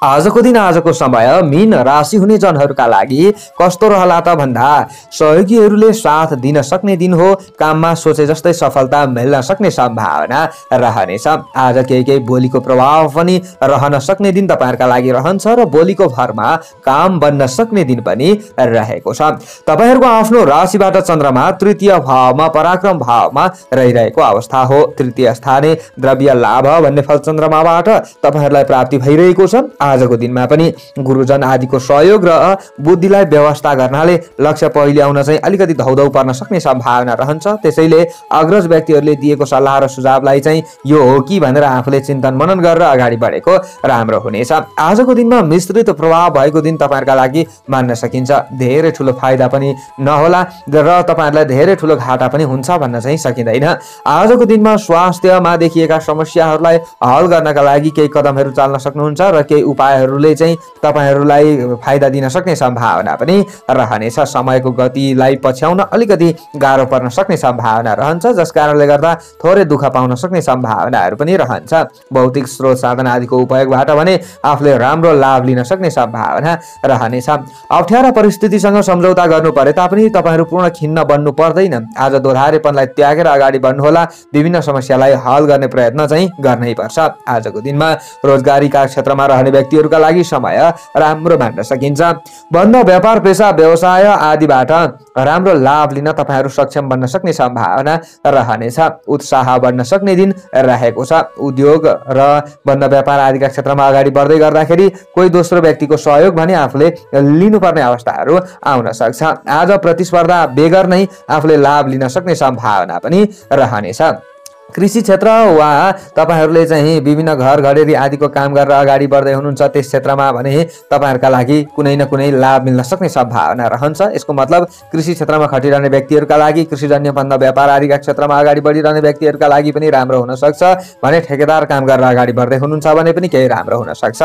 आजको दिन आजको समय मीन राशि हुने जनहरूका लागि कस्तो रहला त भन्दा सहयोगीहरूले साथ दिन सक्ने दिन हो। काममा सोचे जस्तै सफलता मिल्न सक्ने सम्भावना रहनेछ। आज केही बोलीको प्रभाव पनि रहन सक्ने दिन तपाईहरुका लागि रहन्छ र बोलीको भरमा काम बन्न सक्ने दिन पनि रहेको छ। तपाईहरुको आफ्नो राशिबाट चन्द्रमा तृतीय भावमा पराक्रम भावमा रहिरहेको अवस्था हो। तृतीय स्थाने द्रव्य लाभ भन्ने फल चन्द्रमाबाट तपाईहरुलाई प्राप्ति भइरहेको छ। आजको दिनमा पनि गुरुजन आदिको सहयोग र बुद्धिलाई व्यवस्था गर्नाले लक्ष्य पहिले आउन चाहिँ अलिकति धौधौ पर्न सक्ने सम्भावना रहन्छ। त्यसैले अग्रज व्यक्तिहरूले दिएको सल्लाह र सुझावलाई चाहिँ यो हो कि भनेर आफूले चिन्तन मनन गरेर अगाडि बढेको राम्रो हुनेछ। आजको दिनमा मिश्रित प्रभाव भएको दिन तपाईहरुका लागि मान्न सकिन्छ। धेरै ठुलो फाइदा पनि नहोला र तपाईहरुलाई धेरै ठुलो घाटा पनि हुन्छ भन्न चाहिँ सकिँदैन। आजको दिनमा स्वास्थ्यमा देखिएका समस्याहरूलाई हल गर्नका लागि केही कदमहरू चाल्न सक्नुहुन्छ र केही उपायहरूले चाहिँ तपाईहरुलाई फाइदा दिन सक्ने सम्भावना पनि रहनेछ। समयको गतिलाई पछ्याउन अलिकति गाह्रो पर्न सक्ने सम्भावना रहन्छ, जसकारणले गर्दा थोरै दुःख पाउन सक्ने सम्भावनाहरू पनि रहन्छ। भौतिक स्रोत साधन आदिको उपयोगबाट भने आफूले राम्रो लाभ लिन सक्ने सम्भावना रहनेछ। अप्ठ्यारा परिस्थितिसँग सम्झौता गर्नु परे तापनि तपाईहरु पूर्ण खिन्न बन्नु पर्दैन। आज दोधारेपनलाई त्यागेर अगाडि बढ्नुहोला। विभिन्न समस्यालाई हल गर्ने प्रयत्न चाहिँ गर्नै पर्छ। आजको दिनमा रोजगारीका क्षेत्रमा रहने व्यक्तिहरूका लागि समय राम्रो मान्न सकिन्छ। बन्द व्यापार पेशा व्यवसाय आदिबाट राम्रो लाभ लिन तपाईहरु सक्षम बन्न सक्ने सम्भावना रहनेछ। उत्साह बढ्न सक्ने दिन रहेको छ। उद्योग र बन्द व्यापार आदिका क्षेत्रमा अगाडि बढ्दै गर्दाखेरि कोही दोस्रो व्यक्तिको सहयोग भने आफूले लिनुपर्ने अवस्थाहरू आउन सक्छ। आज प्रतिस्पर्धा बेगर नै आफूले लाभ लिन सक्ने सम्भावना पनि रहनेछ। कृषि क्षेत्र वा तपाईहरुले चाहिँ विभिन्न घर घरेरी आदिको काम गरेर अगाडि बढ्दै हुनुहुन्छ त्यस क्षेत्रमा भने तपाईहरुका लागि कुनै न कुनै लाभ मिल्न सक्ने सम्भावना रहन्छ। यसको मतलब कृषि क्षेत्रमा खटिरहने व्यक्तिहरुका लागि, कृषिजन्य भन्दा व्यापार आदिका क्षेत्रमा अगाडि बढिरहने व्यक्तिहरुका लागि पनि राम्रो हुन सक्छ भने ठेकेदार काम गरेर अगाडि बढ्दै हुनुहुन्छ भने पनि केही राम्रो हुन सक्छ।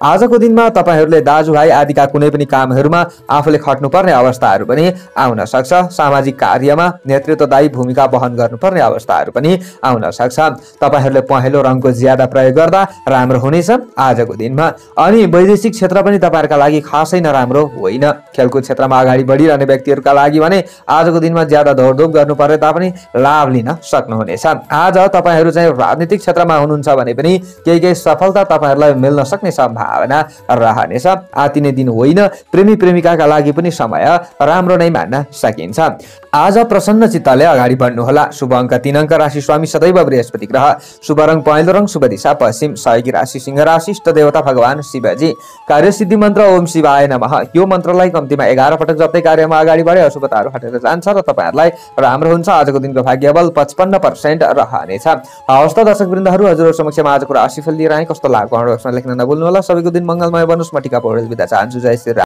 आजको दिनमा तपाईहरुले दाजुभाइ आदिका कुनै पनि कामहरुमा आफूले खट्नुपर्ने अवस्थाहरु पनि आउन सक्छ। सामाजिक कार्यमा नेतृत्वदायी भूमिका वहन गर्नुपर्ने अवस्थाहरु पनि आउन सक्छ। तपाईहरुले पहेँलो रङको ज्यादा प्रयोग गर्दा राम्रो हुनेछ आजको दिनमा। अनि वैदेशिक क्षेत्र पनि तपाईहरुका लागि खासै नराम्रो होइन। खेलकुद क्षेत्रमा अगाडि बढिरहने व्यक्तिहरुका लागि भने आजको दिनमा ज्यादा दौडधुप गर्नु परे तापनि लाभ लिन सक्नुहुनेछ। आज तपाईहरु चाहिँ राजनीतिक क्षेत्रमा हुनुहुन्छ भने पनि केही सफलता तपाईहरुलाई मिल्न सक्ने सम्भावना रहनेछ। आतिने दिन होइन, प्रेमी प्रेमिकाका लागि पनि समय राम्रो नै मान्न सकिन्छ। आज प्रसन्न चित्तले अगाडि बढ्नुहोला। शुभ अङ्क 3 अङ्क, राशि स्वामी सदैव बृहस्पति ग्रह, शुभ रङ पहेँलो रङ, शुभ दिशा पश्चिम, सहयोगी राशि सिंह राशि, इष्ट देवता भगवान शिवजी। कार्यसिद्धि मन्त्र ओम शिवाय नमः। यो मन्त्रलाई कम्तीमा 11 पटक जप्दै कार्यमा अगाडि बढे अशुभताहरू हटेर जान्छ र तपाईहरुलाई राम्रो हुन्छ। आजको दिनको भाग्यबल 55% रहनेछ। हवस् त दर्शकवृन्दहरू, हजुरहरु समक्ष आजको राशिफल लिएर आए। कस्तो लाग्यो कमेन्ट बक्समा लेख्न नभुल्नु होला। सबैको दिन मंगलमय बनोस्। म टिका पौडेल बिदा चाहन्छु। जय श्री राम।